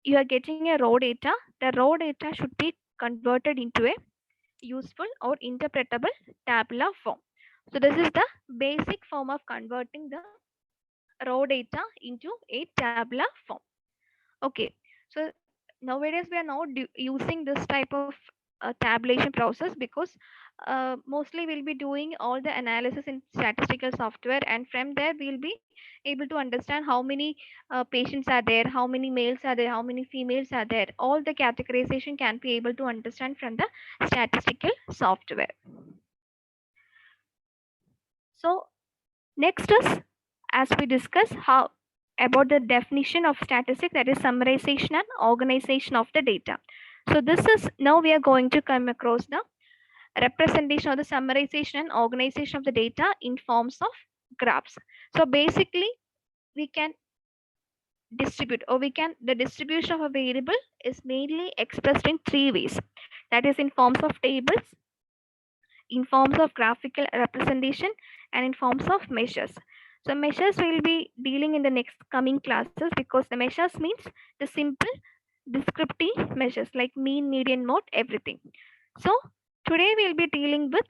you are getting a raw data, the raw data should be converted into a useful or interpretable tabular form. So this is the basic form of converting the raw data into a tabular form. Okay, so nowadays we are not using this type of tabulation process, because mostly we'll be doing all the analysis in statistical software, and from there we'll be able to understand how many patients are there, how many males are there, how many females are there. All the categorization can be able to understand from the statistical software. So next is, as we discuss how about the definition of statistics, that is summarization and organization of the data. So this is, now we are going to come across the representation or the summarization and organization of the data in forms of graphs. So basically we can distribute, or we can, the distribution of a variable is mainly expressed in 3 ways. That is in forms of tables, in forms of graphical representation, and in forms of measures. So measures we will be dealing in the next coming classes, because the measures means the simple descriptive measures like mean, median, mode, everything. So today we'll be dealing with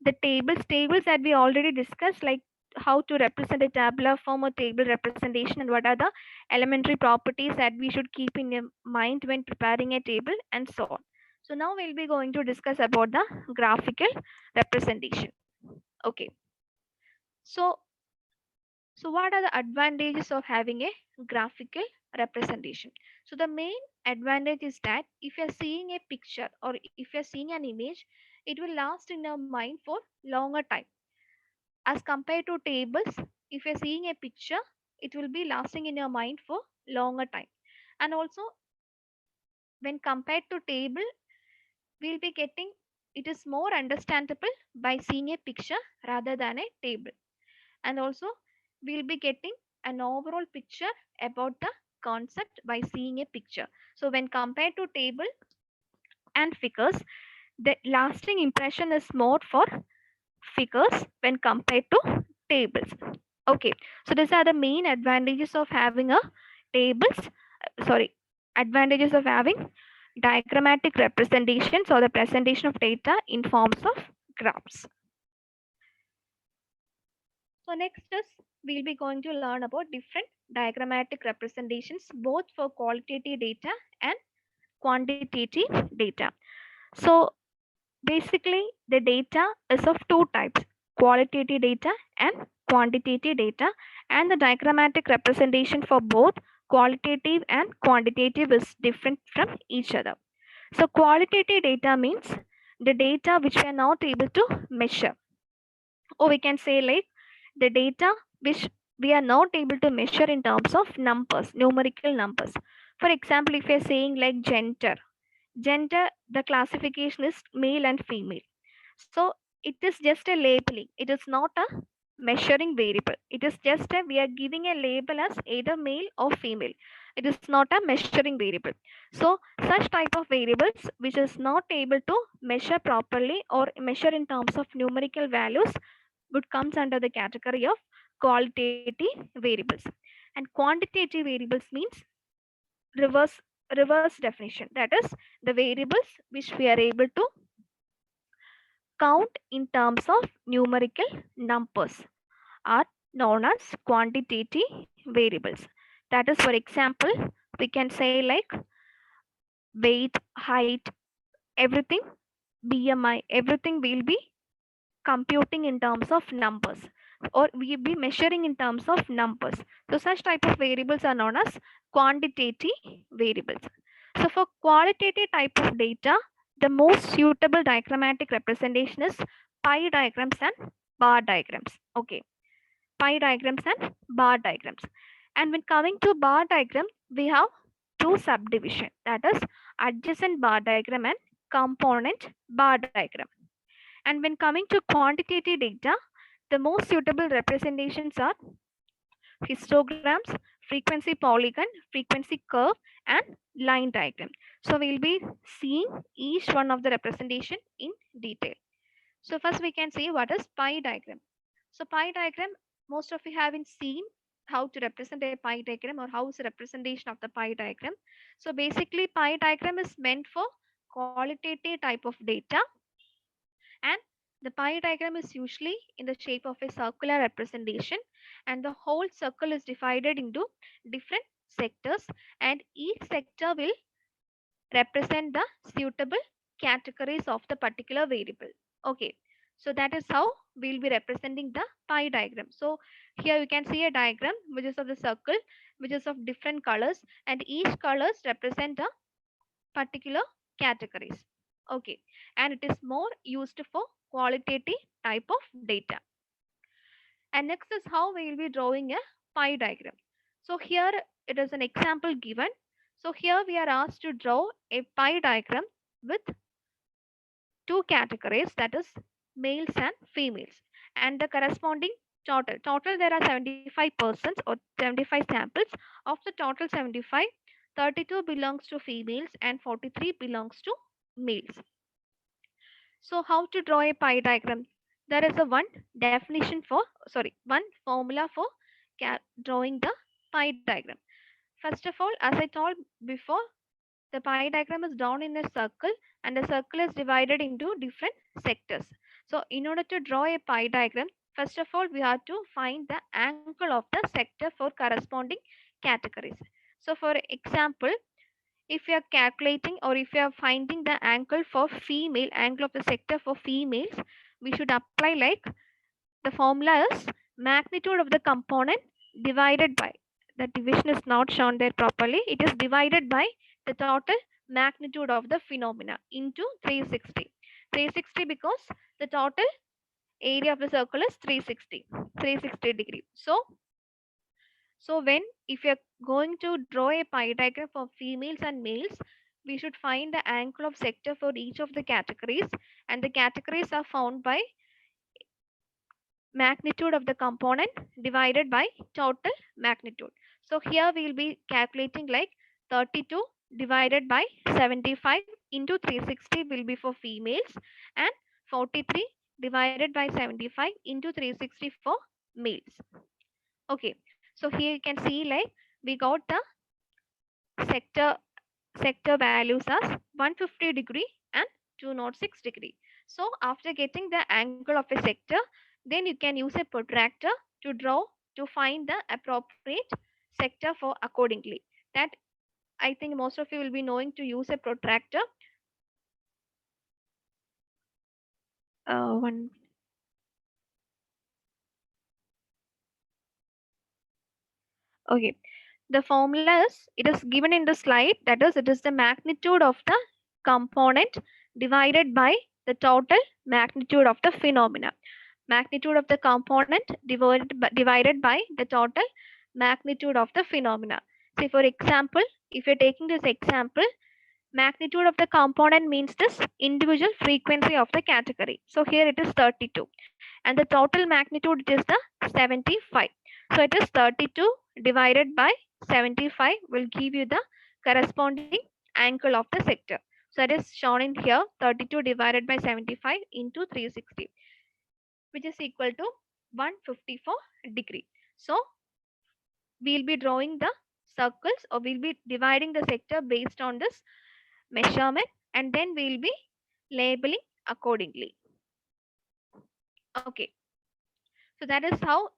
the tables that we already discussed, like how to represent a tabular form or table representation, and what are the elementary properties that we should keep in your mind when preparing a table, and so on. So now we'll be going to discuss about the graphical representation. Okay. So what are the advantages of having a graphical representation? So the main advantage is that if you're seeing a picture, or if you're seeing an image, it will last in your mind for longer time. as compared to tables, if you're seeing a picture, it will be lasting in your mind for longer time. And also, when compared to table, we'll be getting it is more understandable by seeing a picture rather than a table. And also, we'll be getting an overall picture about the concept by seeing a picture. So when compared to table and figures, the lasting impression is more for figures when compared to tables. Okay, so these are the main advantages of having a tables, sorry, advantages of having diagrammatic representations or the presentation of data in forms of graphs. So next is we'll be going to learn about different diagrammatic representations both for qualitative data and quantitative data. So basically the data is of two types, qualitative data and quantitative data, and the diagrammatic representation for both qualitative and quantitative is different from each other. So qualitative data means the data which we are not able to measure, or we can say like the data which we are not able to measure in terms of numbers, numerical numbers. For example, if we are saying like gender, the classification is male and female. So it is just a labeling. It is not a measuring variable. It is just we are giving a label as either male or female. It is not a measuring variable. So such type of variables which is not able to measure properly or measure in terms of numerical values would comes under the category of qualitative variables. And quantitative variables means reverse reverse definition. That is the variables which we are able to count in terms of numerical numbers are known as quantitative variables. That is, for example, we can say like weight, height, everything, BMI, everything will be computing in terms of numbers, or we will be measuring in terms of numbers. So such type of variables are known as quantitative variables. So for qualitative type of data, the most suitable diagrammatic representation is pie diagrams and bar diagrams. Okay, pie diagrams and bar diagrams. And when coming to bar diagram, we have two subdivision, that is adjacent bar diagram and component bar diagram. And when coming to quantitative data, the most suitable representations are histograms, frequency polygon, frequency curve, and line diagram. So we'll be seeing each one of the representation in detail. So first we can see what is pie diagram. So pie diagram, most of you haven't seen how to represent a pie diagram or how is the representation of the pie diagram. So basically pie diagram is meant for qualitative type of data, and the pie diagram is usually in the shape of a circular representation, and the whole circle is divided into different sectors, and each sector will represent the suitable categories of the particular variable. Okay, so that is how we'll be representing the pie diagram. So here you can see a diagram which is of the circle, which is of different colors, and each colors represent a particular categories. Okay, and it is more used for qualitative type of data. And next is how we will be drawing a pie diagram. So here it is an example given. So here we are asked to draw a pie diagram with two categories, that is males and females, and the corresponding total there are 75% or 75 samples. Of the total 75, 32 belongs to females and 43 belongs to males. So how to draw a pie diagram? There is a one formula for drawing the pie diagram. First of all, as I told before, the pie diagram is drawn in a circle, and the circle is divided into different sectors. So in order to draw a pie diagram, first of all, we have to find the angle of the sector for corresponding categories. So for example, if you are calculating or if you are finding the angle for female, angle of the sector for females, we should apply like the formula is magnitude of the component divided by, the division is not shown there properly, it is divided by the total magnitude of the phenomena into 360 because the total area of the circle is 360 degree. So when if you're going to draw a pie diagram for females and males, we should find the angle of sector for each of the categories, and the categories are found by magnitude of the component divided by total magnitude. So here we will be calculating like 32 divided by 75 into 360 will be for females, and 43 divided by 75 into 360 for males. Okay, so here you can see like we got the sector values as 150 degree and 206 degree. So after getting the angle of a sector, then you can use a protractor to draw to find the appropriate sector for accordingly. That I think most of you will be knowing to use a protractor. One. Okay, the formula is, it is given in the slide, that is, it is the magnitude of the component divided by the total magnitude of the phenomena. Magnitude of the component divided by the total magnitude of the phenomena. Say for example, if you're taking this example, magnitude of the component means this individual frequency of the category. So here it is 32, and the total magnitude is the 75. So it is 32 divided by 75 will give you the corresponding angle of the sector. So it is shown in here, 32 divided by 75 into 360, which is equal to 154 degree. So we'll be drawing the circles, or we'll be dividing the sector based on this measurement, and then we'll be labeling accordingly. Okay, so that is how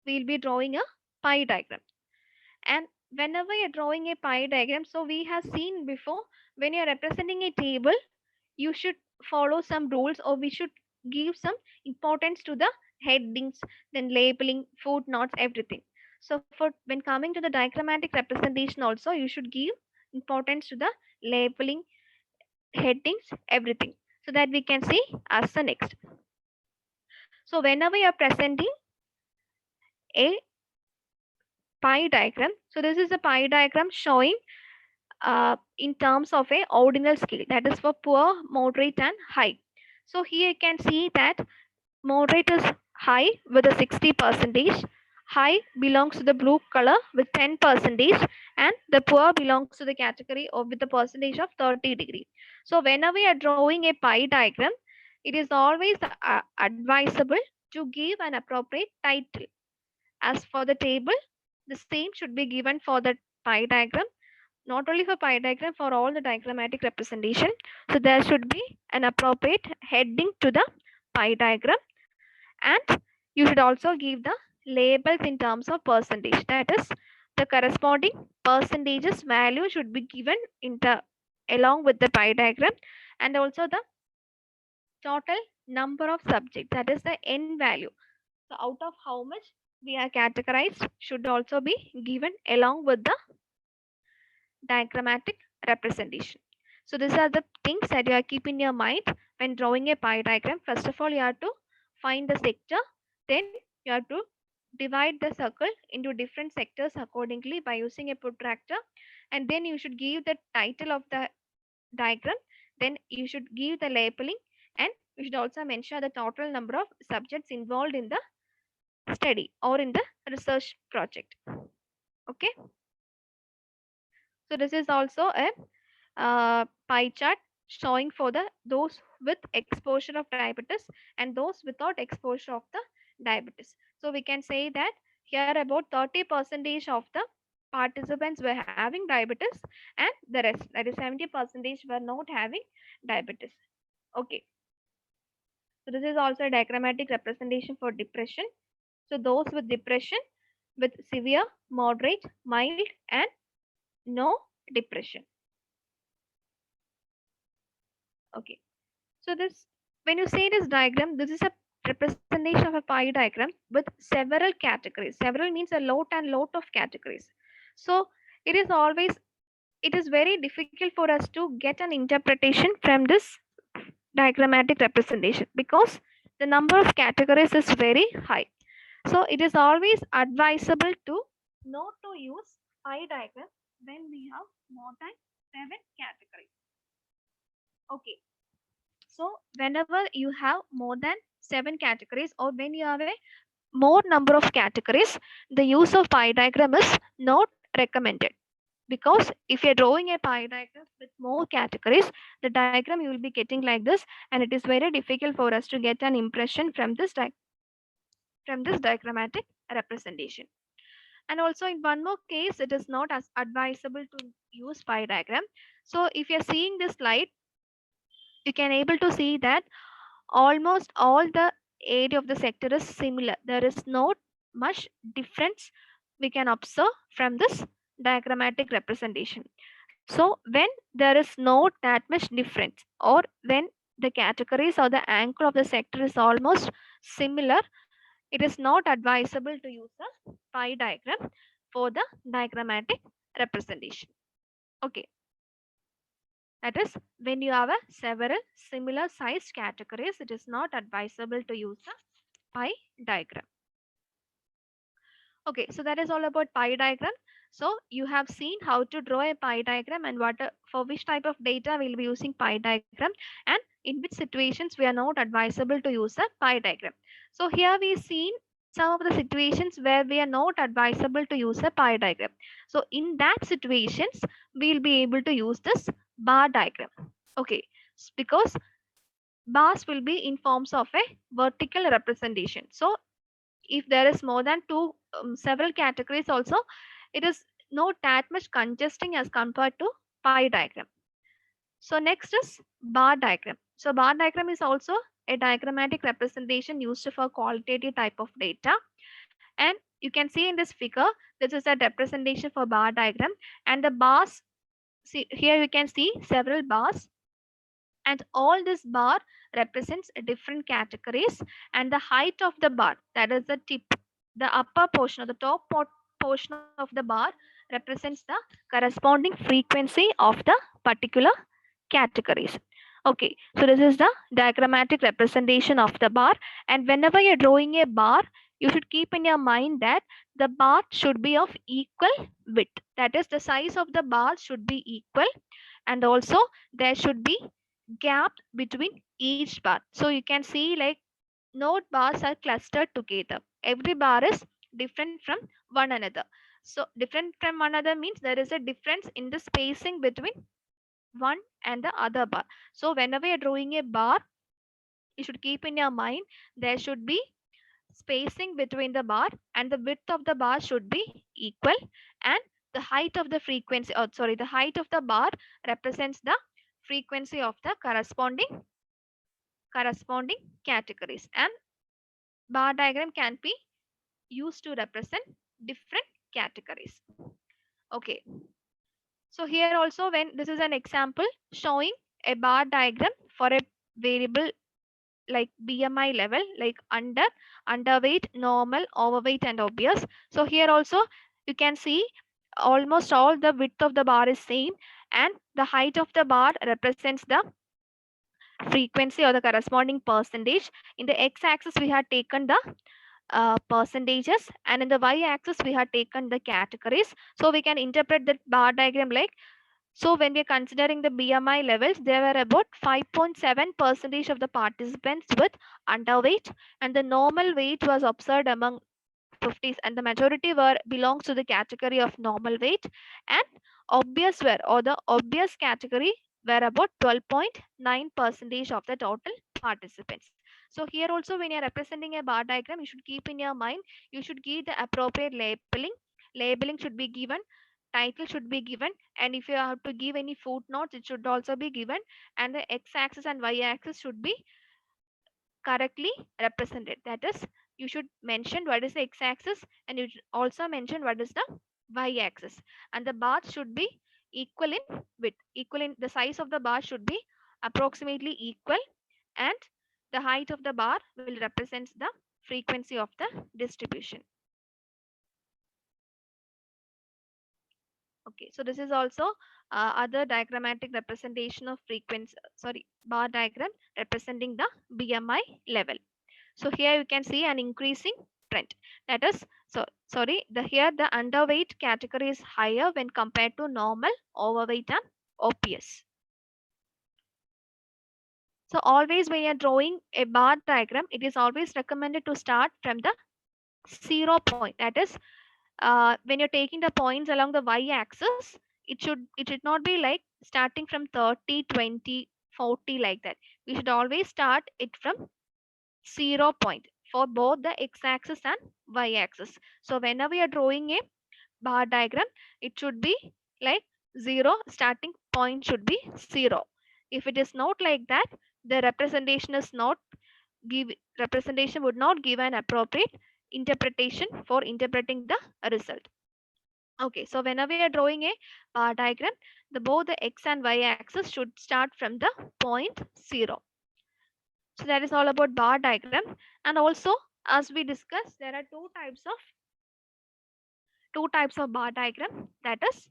we'll be drawing a pie diagram. And whenever you're drawing a pie diagram, so we have seen before, when you're representing a table, you should follow some rules, or we should give some importance to the headings, then labeling, footnotes, everything. So for when coming to the diagrammatic representation also, you should give importance to the labeling, headings, everything, so that we can see as the next. So whenever you are presenting a pie diagram, so this is a pie diagram showing in terms of a ordinal scale, that is for poor, moderate and high. So here you can see that moderate is high with a 60%, high belongs to the blue color with 10%, and the poor belongs to the category of with a percentage of 30 degree. So whenever you are drawing a pie diagram, it is always advisable to give an appropriate title. As for the table, the same should be given for the pie diagram, not only for pie diagram, for all the diagrammatic representation. So there should be an appropriate heading to the pie diagram, and you should also give the labels in terms of percentage, that is the corresponding percentages value should be given in the along with the pie diagram, and also the total number of subjects, that is the n value. So out of how much we are categorized should also be given along with the diagrammatic representation. So these are the things that you are keeping in your mind when drawing a pie diagram. First of all, you have to find the sector, then you have to divide the circle into different sectors accordingly by using a protractor, and then you should give the title of the diagram, then you should give the labeling, and you should also mention the total number of subjects involved in the study or in the research project. Okay, so this is also a pie chart showing for the those with exposure of diabetes and those without exposure of the diabetes. So we can say that here about 30% of the participants were having diabetes, and the rest, that is 70%, were not having diabetes. Okay, so this is also a diagrammatic representation for depression. So those with depression with severe, moderate, mild and no depression. Okay, so this, when you say this diagram, this is a representation of a pie diagram with several categories. Several means a lot and lot of categories. So it is always, it is very difficult for us to get an interpretation from this diagrammatic representation, because the number of categories is very high. So it is always advisable to not to use pie diagram when we have more than 7 categories. Okay. So whenever you have more than 7 categories or when you have a more number of categories, the use of pie diagram is not recommended. Because if you're drawing a pie diagram with more categories, the diagram you will be getting like this, and it is very difficult for us to get an impression from this diagrammatic representation. And also in one more case, it is not as advisable to use pie diagram. So if you're seeing this slide, you can able to see that almost all the area of the sector is similar. There is not much difference we can observe from this diagrammatic representation. So when there is not that much difference, or when the categories or the angle of the sector is almost similar, it is not advisable to use a pie diagram for the diagrammatic representation. Okay, that is when you have a several similar sized categories, it is not advisable to use a pie diagram. Okay, so that is all about pie diagram. So you have seen how to draw a pie diagram and what for which type of data we'll be using pie diagram, and in which situations we are not advisable to use a pie diagram. So here we seen some of the situations where we are not advisable to use a pie diagram. So in that situations, we'll be able to use this bar diagram. Okay, because bars will be in forms of a vertical representation. So if there is more than several categories also, it is not that much congesting as compared to pie diagram. So next is bar diagram. So bar diagram is also a diagrammatic representation used for qualitative type of data, and you can see in this figure, this is a representation for bar diagram, and the bars, see here you can see several bars, and all this bar represents different categories, and the height of the bar, that is the tip, the upper portion of the portion of the bar represents the corresponding frequency of the particular categories. Okay, so this is the diagrammatic representation of the bar, and whenever you're drawing a bar, you should keep in your mind that the bar should be of equal width, that is the size of the bar should be equal, and also there should be gap between each bar. So you can see like node bars are clustered together. Every bar is different from one another. So different from one another means there is a difference in the spacing between one and the other bar. So whenever you're drawing a bar, you should keep in your mind there should be spacing between the bar, and the width of the bar should be equal, and the height of the frequency, or sorry, the height of the bar represents the frequency of the corresponding categories, and bar diagram can be used to represent different categories. Okay, so here also, when this is an example showing a bar diagram for a variable like BMI level, like underweight, normal, overweight, and obese. So here also you can see almost all the width of the bar is same, and the height of the bar represents the frequency or the corresponding percentage. In the x-axis we have taken the percentages, and in the y-axis we have taken the categories. So we can interpret that bar diagram like, so when we are considering the BMI levels, there were about 5.7% of the participants with underweight, and the normal weight was observed among 50s, and the majority were belongs to the category of normal weight, and obese were, or the obese category were about 12.9% of the total participants. So here also, when you are representing a bar diagram, you should keep in your mind, you should give the appropriate labeling should be given, title should be given, and if you have to give any footnotes, it should also be given, and the x-axis and y-axis should be correctly represented. That is, you should mention what is the x-axis, and you should also mention what is the y-axis, and the bar should be equal in width, equal in the size of the bar should be approximately equal, and the height of the bar will represent the frequency of the distribution. Okay, so this is also other diagrammatic representation of frequency, sorry, bar diagram representing the BMI level. So here you can see an increasing trend. That is, here the underweight category is higher when compared to normal, overweight and OPS. So always when you're drawing a bar diagram, it is always recommended to start from the 0 point. That is, when you're taking the points along the y-axis, it should not be like starting from 30, 20, 40 like that. We should always start it from 0 point for both the x-axis and y-axis. So whenever you're drawing a bar diagram, it should be like 0. Starting point should be 0. If it is not like that, the representation would not give an appropriate interpretation for interpreting the result. Okay, so whenever you're drawing a bar diagram, both the x and y axis should start from the point 0. So that is all about bar diagram. And also, as we discussed, there are two types of bar diagram, that is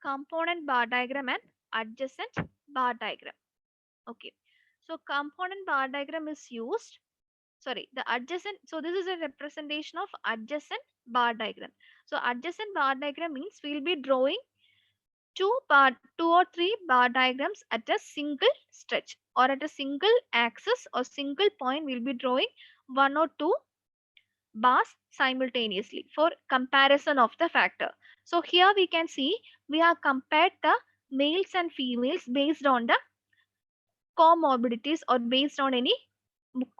component bar diagram and adjacent bar diagram. Okay, so component bar diagram is used, the adjacent, so this is a representation of adjacent bar diagram. So adjacent bar diagram means we'll be drawing two or three bar diagrams at a single stretch, or at a single axis or single point. We'll be drawing one or two bars simultaneously for comparison of the factor. So here we can see we have compared the males and females based on the comorbidities, or based on any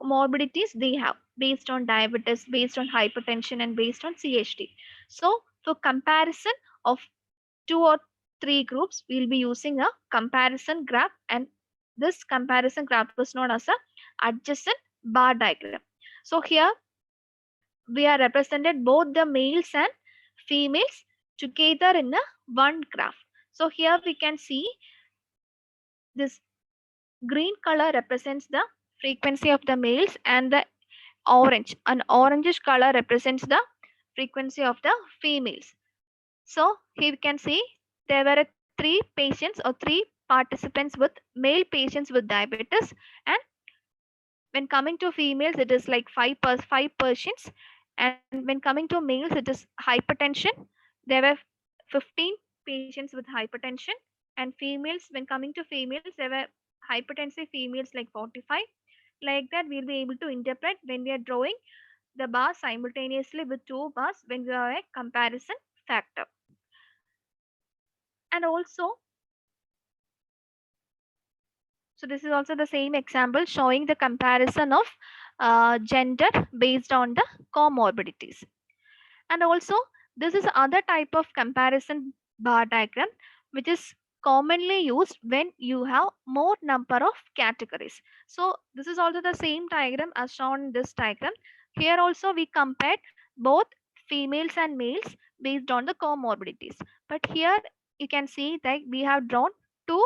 morbidities they have, based on diabetes, based on hypertension, and based on CHD. So for comparison of two or three groups, we'll be using a comparison graph, and this comparison graph is known as a adjacent bar diagram. So here we are represented both the males and females together in a one graph. So here we can see this green color represents the frequency of the males, and the an orangish color represents the frequency of the females. So here we can see there were three patients or three participants with male patients with diabetes, and when coming to females it is like five patients, and when coming to males it is hypertension. There were 15 patients with hypertension, and females, when coming to females, there were hypertensive females like 45. Like that, we'll be able to interpret when we are drawing the bars simultaneously with two bars when we are a comparison factor. And also, so this is also the same example showing the comparison of gender based on the comorbidities. And also, this is other type of comparison bar diagram which is commonly used when you have more number of categories. So this is also the same diagram as shown in this diagram. Here also we compared both females and males based on the comorbidities. But here you can see that we have drawn two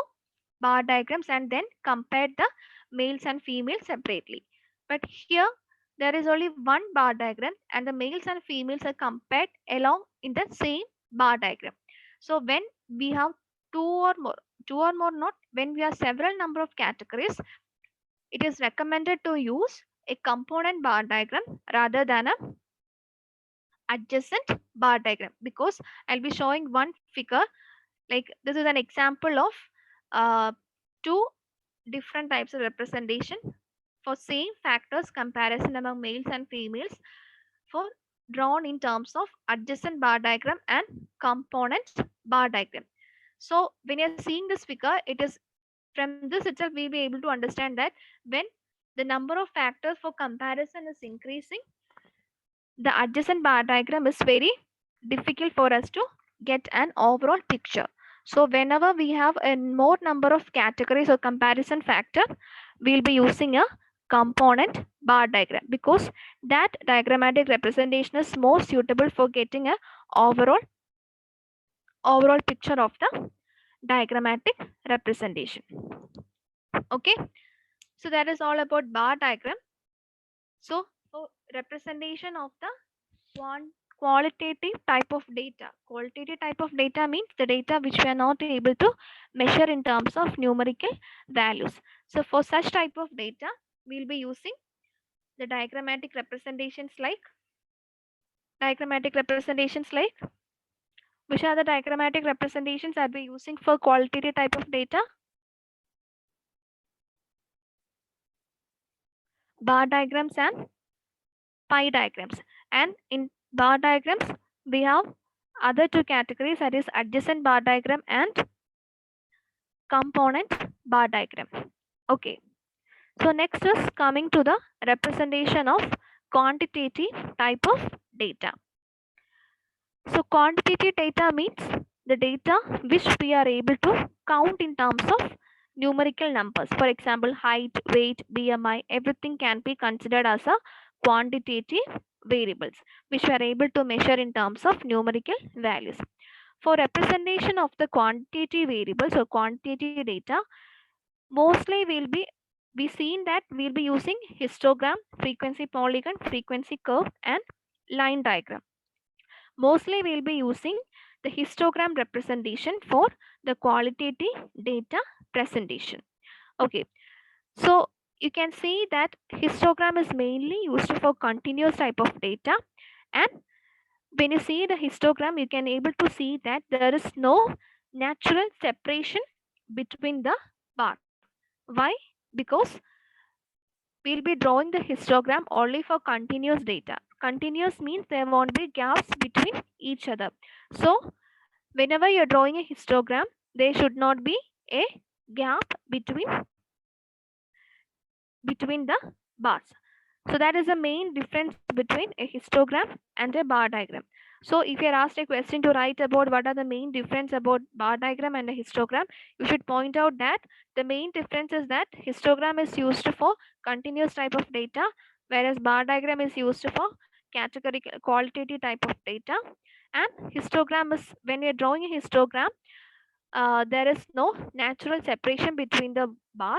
bar diagrams and then compared the males and females separately. But here there is only one bar diagram, and the males and females are compared along in the same bar diagram. So when we have when we have several number of categories, it is recommended to use a component bar diagram rather than a adjacent bar diagram, because I'll be showing one figure. Like this is an example of two different types of representation for same factors comparison among males and females, for drawn in terms of adjacent bar diagram and component bar diagram. So when you're seeing this figure, it is from this itself we'll be able to understand that when the number of factors for comparison is increasing, the adjacent bar diagram is very difficult for us to get an overall picture. So whenever we have a more number of categories or comparison factor, we'll be using a component bar diagram, because that diagrammatic representation is more suitable for getting a overall picture of the diagrammatic representation. Okay, so that is all about bar diagram. So for representation of the qualitative type of data. Qualitative type of data means the data which we are not able to measure in terms of numerical values. So for such type of data, we'll be using the diagrammatic representations like? Diagrammatic representations like? Which are the diagrammatic representations that we're using for qualitative type of data? Bar diagrams and pie diagrams. And in bar diagrams, we have other two categories, that is adjacent bar diagram and component bar diagram. Okay. So next is coming to the representation of quantitative type of data. So quantitative data means the data which we are able to count in terms of numerical numbers. For example, height, weight, BMI, everything can be considered as a quantitative variables which we are able to measure in terms of numerical values. For representation of the quantitative variables or quantitative data, mostly we seen that we'll be using histogram, frequency polygon, frequency curve, and line diagram. Mostly we'll be using the histogram representation for the qualitative data presentation. Okay, so you can see that histogram is mainly used for continuous type of data, and when you see the histogram, you can able to see that there is no natural separation between the bar. Why? Because we'll be drawing the histogram only for continuous data. Continuous means there won't be gaps between each other. So whenever you're drawing a histogram, there should not be a gap between the bars. So that is the main difference between a histogram and a bar diagram. So if you're asked a question to write about what are the main difference about bar diagram and a histogram, you should point out that the main difference is that histogram is used for continuous type of data, whereas bar diagram is used for category qualitative type of data. And histogram is, when you're drawing a histogram, there is no natural separation between the bar,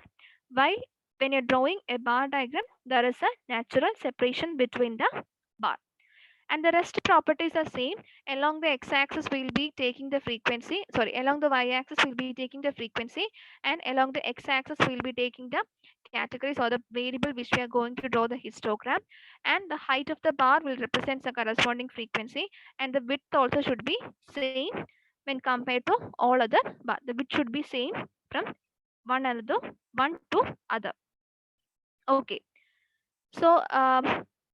while when you're drawing a bar diagram, there is a natural separation between the bar. And the rest properties are same. Along the x-axis we'll be taking the frequency, sorry, along the y-axis we'll be taking the frequency, and along the x-axis we'll be taking the categories or the variable which we are going to draw the histogram. And the height of the bar will represent the corresponding frequency, and the width also should be same when compared to all other bar. The width should be same from one to other. Okay, so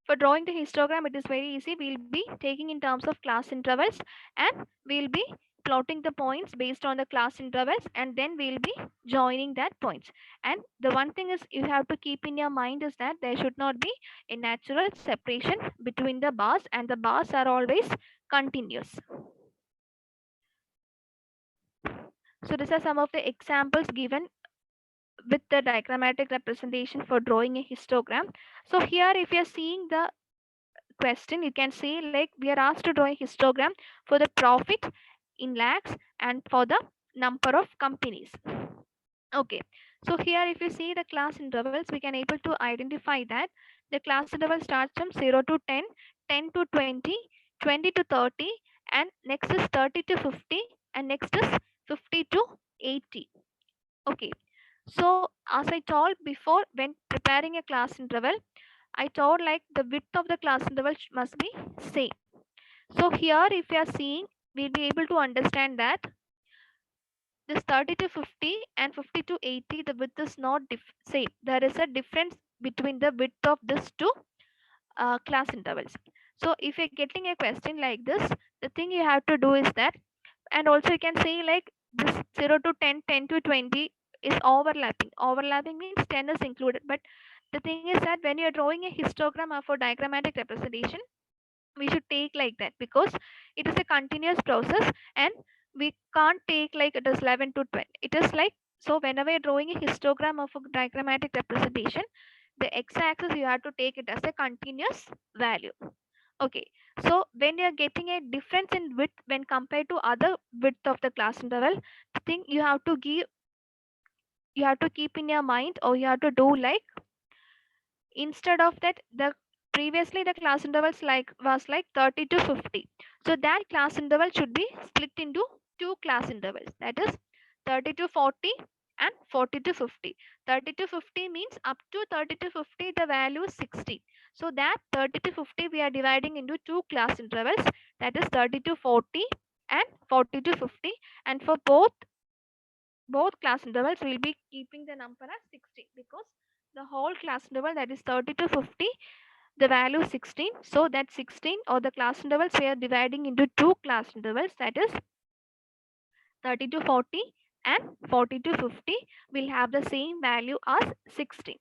for drawing the histogram, it is very easy. We'll be taking in terms of class intervals, and we'll be plotting the points based on the class intervals, and then we'll be joining that points. And the one thing is you have to keep in your mind is that there should not be a natural separation between the bars, and the bars are always continuous. So these are some of the examples given with the diagrammatic representation for drawing a histogram. So here if you're seeing the question, you can see like we are asked to draw a histogram for the profit in lakhs and for the number of companies. Okay, so here if you see the class intervals, we can able to identify that the class interval starts from 0 to 10, 10 to 20, 20 to 30, and next is 30 to 50, and next is 50 to 80. Okay, so as I told before, when preparing a class interval, I told like the width of the class interval must be same. So here if you are seeing, we'll be able to understand that this 30 to 50 and 50 to 80, the width is not same. There is a difference between the width of these two class intervals. So if you're getting a question like this, the thing you have to do is that, and also you can say like this 0 to 10, 10 to 20 is overlapping. Overlapping means 10 is included, but the thing is that when you're drawing a histogram or for diagrammatic representation, we should take like that because it is a continuous process, and we can't take like it is 11 to 20. It is like, so whenever you're drawing a histogram of a diagrammatic representation, the x-axis you have to take it as a continuous value. Okay, so when you're getting a difference in width when compared to other width of the class interval, the thing you have to give, you have to keep in your mind, or you have to do like, instead of that, the previously the class intervals like was like 30 to 50, so that class interval should be split into two class intervals, that is 30 to 40 and 40 to 50. 30 to 50 means up to 30 to 50 the value is 16. So that 30 to 50 we are dividing into two class intervals, that is 30 to 40 and 40 to 50, and for both class intervals we will be keeping the number as 60 because the whole class interval, that is 30 to 50, the value is 16. So that 16 or the class intervals we are dividing into two class intervals, that is 30 to 40 and 40 to 50 will have the same value as 16.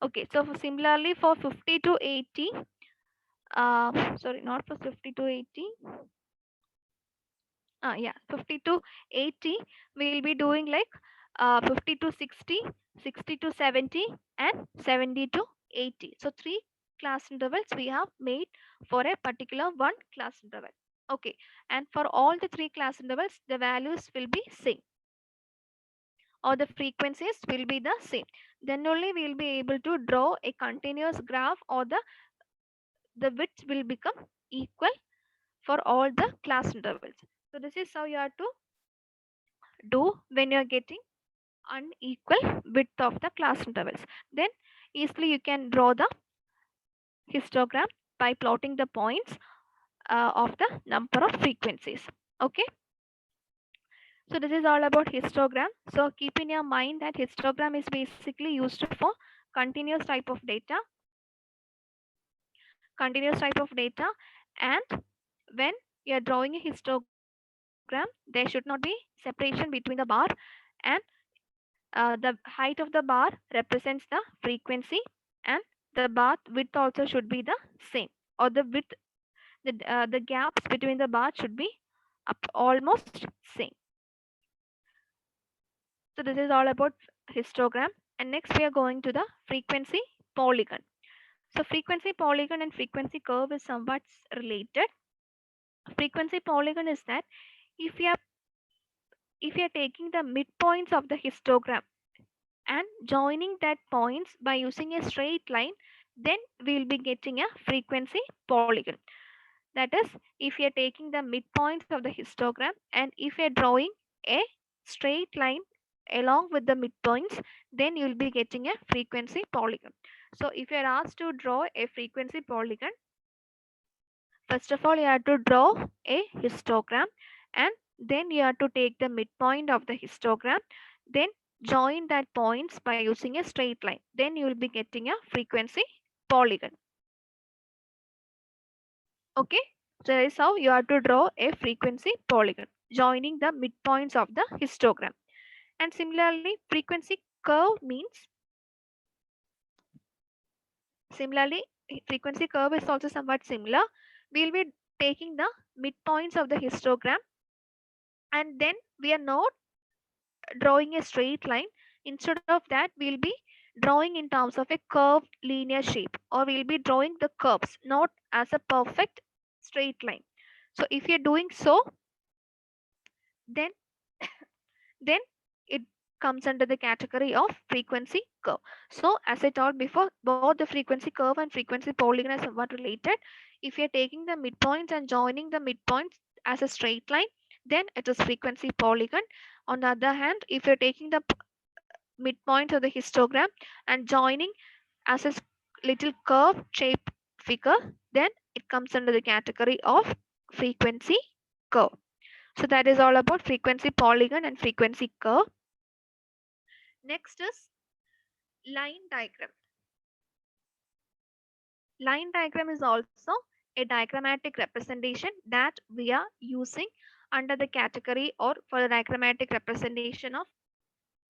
Okay, so similarly for 50 to 80, sorry, not for 50 to 80, yeah, 50 to 80 we will be doing like 50 to 60, 60 to 70 and 70 to 80. So three class intervals we have made for a particular one class interval. Okay, and for all the three class intervals the values will be same or the frequencies will be the same. Then only we will be able to draw a continuous graph, or the width will become equal for all the class intervals. So this is how you have to do when you are getting unequal width of the class intervals. Then easily you can draw the histogram by plotting the points of the number of frequencies. Okay, so this is all about histogram. So keep in your mind that histogram is basically used for continuous type of data, and when you are drawing a histogram there should not be separation between the bar, and the height of the bar represents the frequency, and the bar width also should be the same, or the width, the gaps between the bars should be almost same. So this is all about histogram, and next we are going to the frequency polygon. So frequency polygon and frequency curve is somewhat related. Frequency polygon is that if you are taking the midpoints of the histogram and joining that points by using a straight line, then we will be getting a frequency polygon. That is, if you are taking the midpoints of the histogram and if you are drawing a straight line along with the midpoints, then you will be getting a frequency polygon. So if you are asked to draw a frequency polygon, first of all you have to draw a histogram, and then you have to take the midpoint of the histogram, then join that points by using a straight line, then you will be getting a frequency polygon. Okay, so that is how you have to draw a frequency polygon, joining the midpoints of the histogram. And similarly frequency curve means, frequency curve is also somewhat similar. We will be taking the midpoints of the histogram, and then we are not drawing a straight line. Instead of that we will be drawing in terms of a curved linear shape, or we will be drawing the curves not as a perfect straight line. So if you're doing so, then then it comes under the category of frequency curve. So as I told before, both the frequency curve and frequency polygon are somewhat related. If you're taking the midpoints and joining the midpoints as a straight line, then it is frequency polygon. On the other hand, if you're taking the midpoint of the histogram and joining as a little curve shape figure, then it comes under the category of frequency curve. So that is all about frequency polygon and frequency curve. Next is line diagram. Line diagram is also a diagrammatic representation that we are using under the category or for the diagrammatic representation of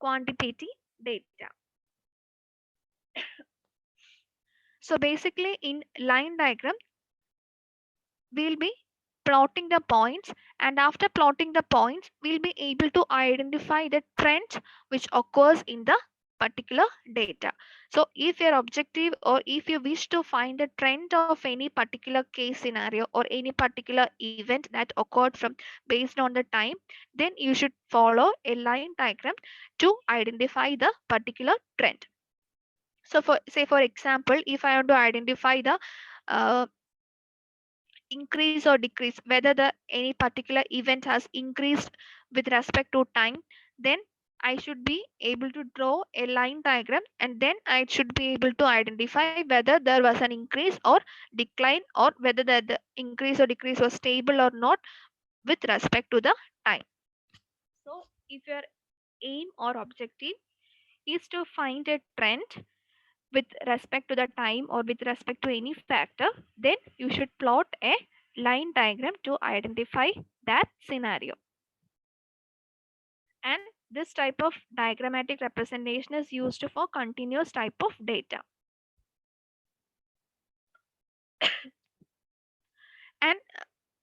quantitative data. So basically in line diagram, we'll be plotting the points, and after plotting the points we'll be able to identify the trend which occurs in the particular data. So if your objective, or if you wish to find a trend of any particular case scenario or any particular event that occurred from based on the time, then you should follow a line diagram to identify the particular trend. So for example, if I want to identify the increase or decrease, whether the any particular event has increased with respect to time, then I should be able to draw a line diagram, and then I should be able to identify whether there was an increase or decline, or whether the increase or decrease was stable or not with respect to the time. So if your aim or objective is to find a trend with respect to the time or with respect to any factor, then you should plot a line diagram to identify that scenario. And this type of diagrammatic representation is used for continuous type of data. And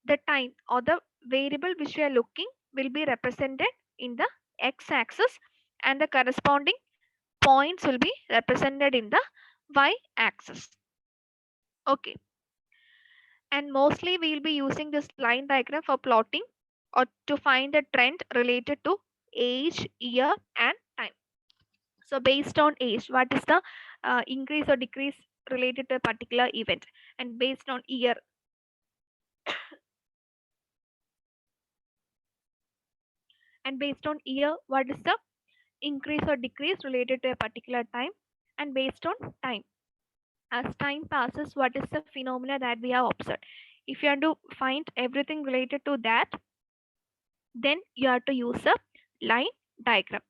the time or the variable which we are looking will be represented in the x-axis, and the corresponding points will be represented in the y-axis. Okay. And mostly we will be using this line diagram for plotting or to find a trend related to age, year, and time. So based on age, what is the increase or decrease related to a particular event, and based on year, and based on year, what is the increase or decrease related to a particular time, and based on time, as time passes, what is the phenomena that we have observed. If you want to find everything related to that, then you have to use a line diagram.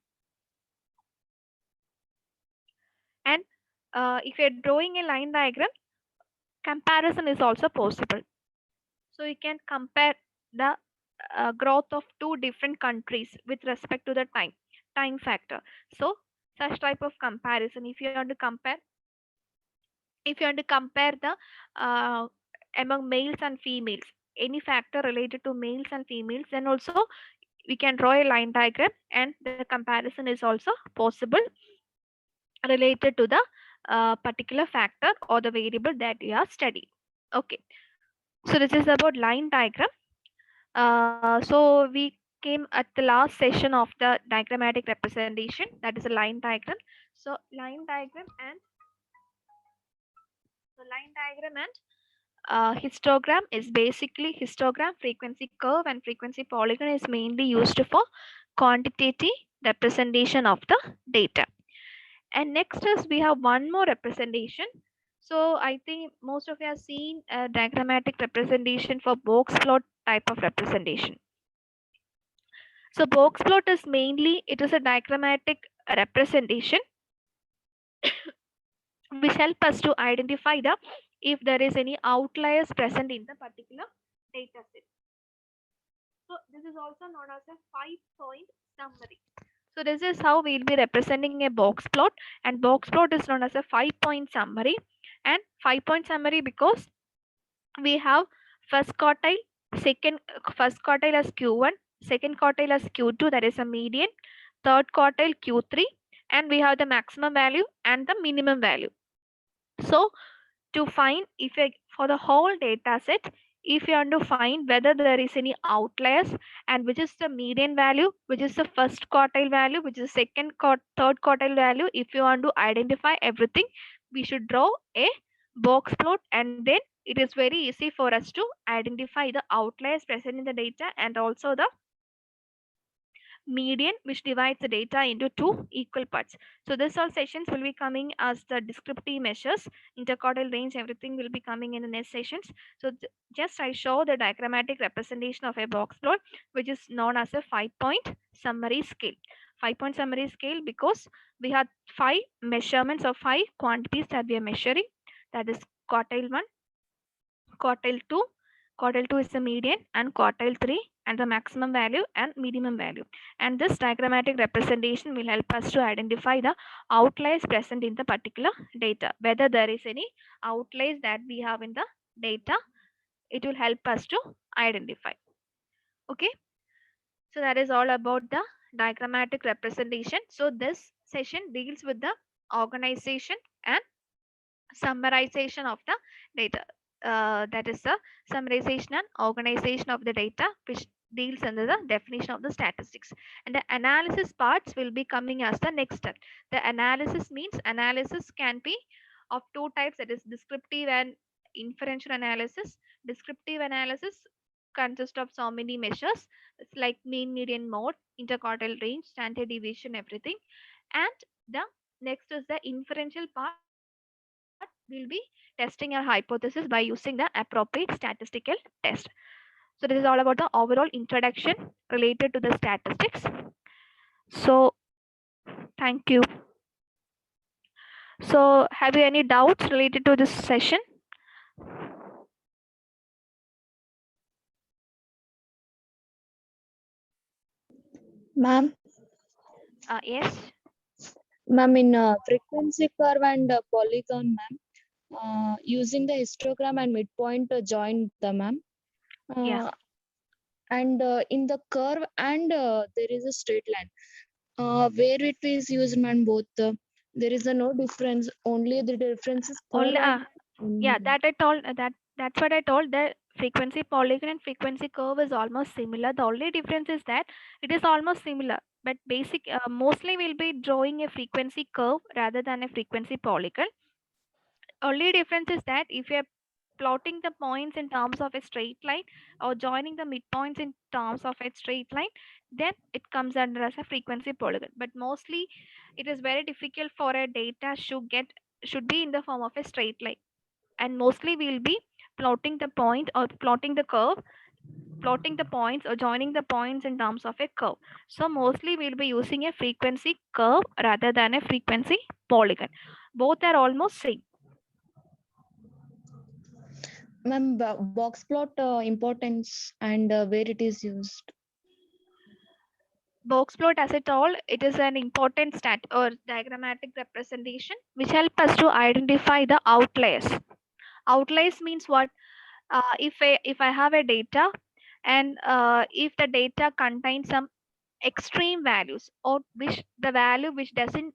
And if you're drawing a line diagram, comparison is also possible. So you can compare the growth of two different countries with respect to the time factor. So such type of comparison, if you want to compare the among males and females, any factor related to males and females, then also we can draw a line diagram, and the comparison is also possible related to the particular factor or the variable that you are studying. Okay, so this is about line diagram. So we came at the last session of the diagrammatic representation, that is a line diagram. So line diagram and histogram is basically histogram, frequency curve, and frequency polygon is mainly used for quantitative representation of the data. And next is we have one more representation. So I think most of you have seen a diagrammatic representation for box plot type of representation. So box plot is mainly, it is a diagrammatic representation which help us to identify the if there is any outliers present in the particular data set. So this is also known as a 5-point summary. So this is how we'll be representing a box plot, and box plot is known as a 5-point summary. And 5-point summary because we have first quartile, first quartile as Q1, second quartile as Q2, that is a median, third quartile Q3, and we have the maximum value and the minimum value. So to find if for the whole data set, if you want to find whether there is any outliers and which is the median value, which is the first quartile value, which is third quartile value, if you want to identify everything, we should draw a box plot, and then it is very easy for us to identify the outliers present in the data and also the median which divides the data into two equal parts. So this all sessions will be coming as the descriptive measures, interquartile range, everything will be coming in the next sessions. So just I show the diagrammatic representation of a box plot, which is known as a 5-point summary scale. 5-point summary scale because we have 5 measurements of 5 quantities that we are measuring. That is quartile 1, quartile 2, quartile 2 is the median, and quartile 3 and the maximum value and minimum value. And this diagrammatic representation will help us to identify the outliers present in the particular data. Whether there is any outliers that we have in the data, it will help us to identify. Okay, so that is all about the diagrammatic representation. So this session deals with the organization and summarization of the data. That is the summarization and organization of the data, which deals under the definition of the statistics. And the analysis parts will be coming as the next step. The analysis means analysis can be of two types, that is descriptive and inferential analysis. Descriptive analysis consists of so many measures. It's like mean, median, mode, interquartile range, standard deviation, everything. And the next is the inferential part. We'll be testing our hypothesis by using the appropriate statistical test. So this is all about the overall introduction related to the statistics. So thank you. So have you any doubts related to this session? Ma'am, Yes. ma'am, in frequency curve and polygon, ma'am, using the histogram and midpoint join the ma'am. Yeah. And in the curve and there is a straight line. Where it is used, ma'am, both. There is no difference. Only the difference is curve. Only And, yeah, that I told that's what I told. The frequency polygon and frequency curve is almost similar. The only difference is that it is almost similar, but mostly we'll be drawing a frequency curve rather than a frequency polygon. Only difference is that if you're plotting the points in terms of a straight line or joining the midpoints in terms of a straight line, then it comes under as a frequency polygon. But mostly it is very difficult for a data should be in the form of a straight line, and mostly we'll be plotting the point or plotting the curve, plotting the points or joining the points in terms of a curve. So mostly we'll be using a frequency curve rather than a frequency polygon. Both are almost same. ma'am, box plot importance and where it is used. Box plot, as I told, it is an important stat or diagrammatic representation which help us to identify the outliers. Outliers means what? If I have a data and if the data contains some extreme values or which the value which doesn't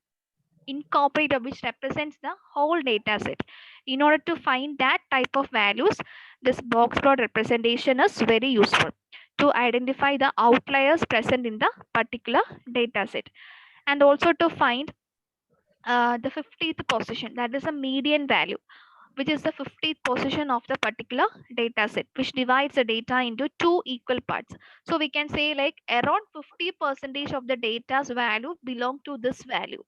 incorporate or which represents the whole data set, in order to find that type of values, this box plot representation is very useful to identify the outliers present in the particular data set, and also to find the 50th position, that is a median value, which is the 50th position of the particular data set, which divides the data into two equal parts. So we can say like around 50% of the data's value belong to this value.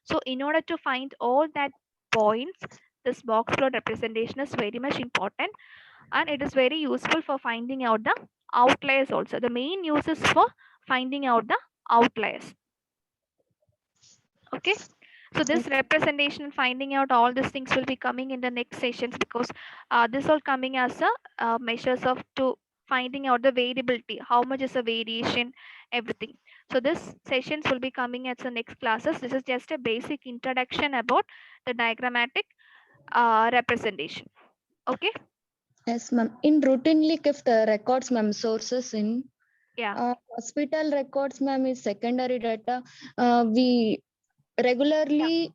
So in order to find all that points, this box plot representation is very much important, and it is very useful for finding out the outliers also. The main use is for finding out the outliers. Okay. So this representation, finding out all these things will be coming in the next sessions, because this all coming as a measures of to finding out the variability, how much is the variation, everything. So this sessions will be coming as the next classes. This is just a basic introduction about the diagrammatic representation. Okay. Yes, ma'am. In routinely kept records, ma'am, sources in Yeah. hospital records, ma'am, is secondary data. We regularly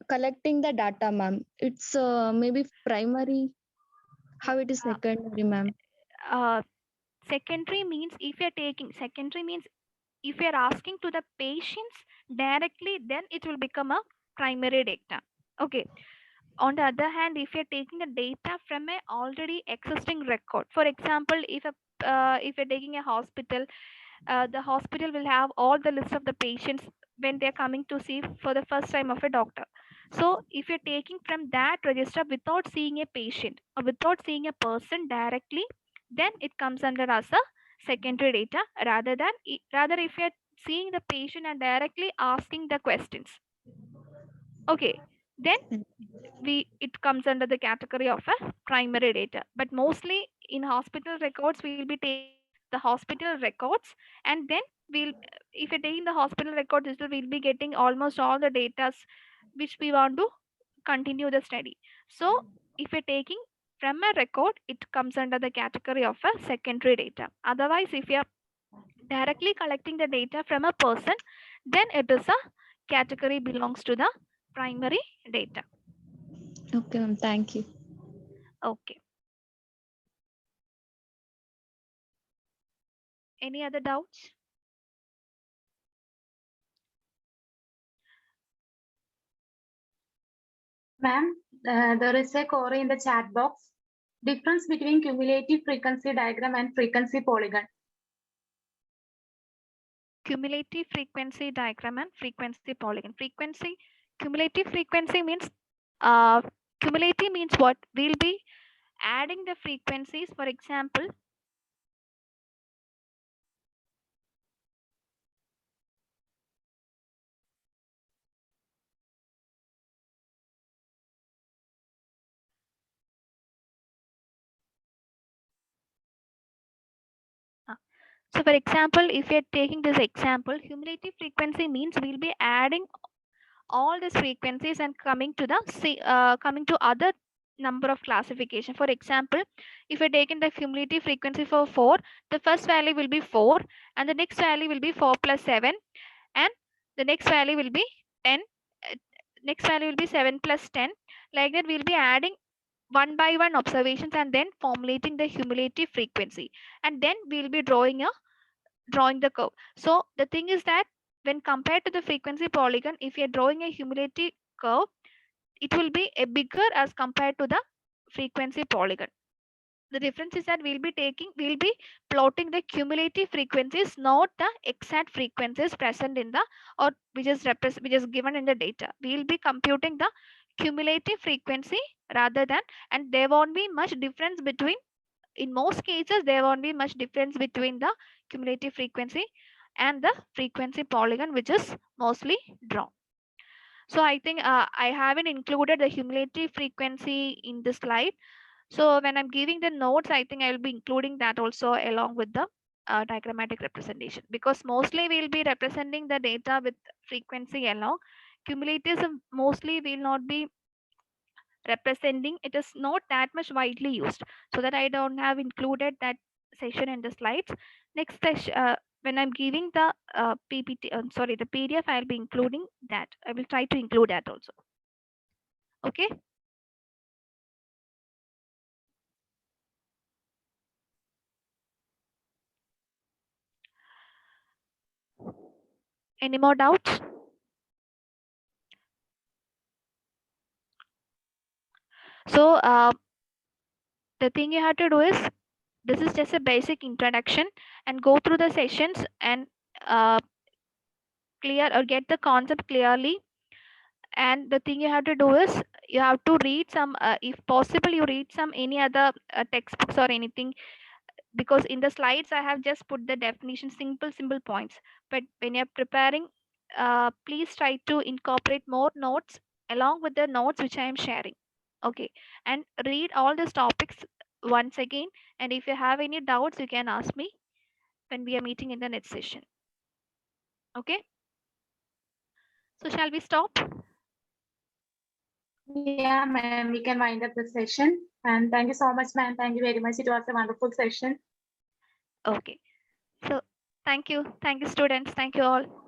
collecting the data, ma'am. It's maybe primary. How it is secondary, ma'am? Secondary means if you're asking to the patients directly, then it will become a primary data. Okay. On the other hand, if you're taking the data from a already existing record, for example, if you're taking a hospital, the hospital will have all the list of the patients when they're coming to see for the first time of a doctor. So if you're taking from that register without seeing a patient or without seeing a person directly, then it comes under as a secondary data, rather if you're seeing the patient and directly asking the questions. Okay, then it comes under the category of a primary data. But mostly in hospital records, we'll be taking the hospital records, and then if you're taking the hospital records, we'll be getting almost all the data which we want to continue the study. So if you're taking from a record, it comes under the category of a secondary data. Otherwise, if you're directly collecting the data from a person, then it is a category belongs to the primary data. Okay, ma'am. Thank you. Okay. Any other doubts? Ma'am, there is a query in the chat box. Difference between cumulative frequency diagram and frequency polygon. Cumulative frequency diagram and frequency polygon. Cumulative frequency means cumulative means what? We'll be adding the frequencies. For example, so for example, if you're taking this example, cumulative frequency means we'll be adding all these frequencies and coming to other number of classification. For example, if you're taking the cumulative frequency for 4, the first value will be 4 and the next value will be 4 plus 7 and the next value will be 10. Next value will be 7 plus 10. Like that, we'll be adding one by one observations and then formulating the cumulative frequency, and then we'll be drawing the curve. So the thing is that when compared to the frequency polygon, if you're drawing a cumulative curve, it will be a bigger as compared to the frequency polygon. The difference is that we'll be plotting the cumulative frequencies, not the exact frequencies present in the or which is given in the data. We'll be computing the cumulative frequency rather than, and there won't be much difference between, in most cases there won't be much difference between the cumulative frequency and the frequency polygon which is mostly drawn. So I think I haven't included the cumulative frequency in the slide. So when I'm giving the notes, I think I will be including that also along with the diagrammatic representation, because mostly we'll be representing the data with frequency along. Cumulatives mostly will not be representing. It is not that much widely used, so that I don't have included that section in the slides. Next session, when I'm giving the PPT, the PDF, I'll be including that. I will try to include that also. Okay. Any more doubts? So the thing you have to do is, this is just a basic introduction, and go through the sessions and clear or get the concept clearly. And the thing you have to do is, you have to read some, if possible, you read some any other textbooks or anything, because in the slides I have just put the definition, simple points. But when you're preparing, please try to incorporate more notes along with the notes which I am sharing. Okay, and read all these topics once again, and if you have any doubts, you can ask me when we are meeting in the next session. Okay, so shall we stop? Yeah, ma'am, we can wind up the session. And thank you so much, ma'am. Thank you very much. It was a wonderful session. Okay, so thank you students, thank you all.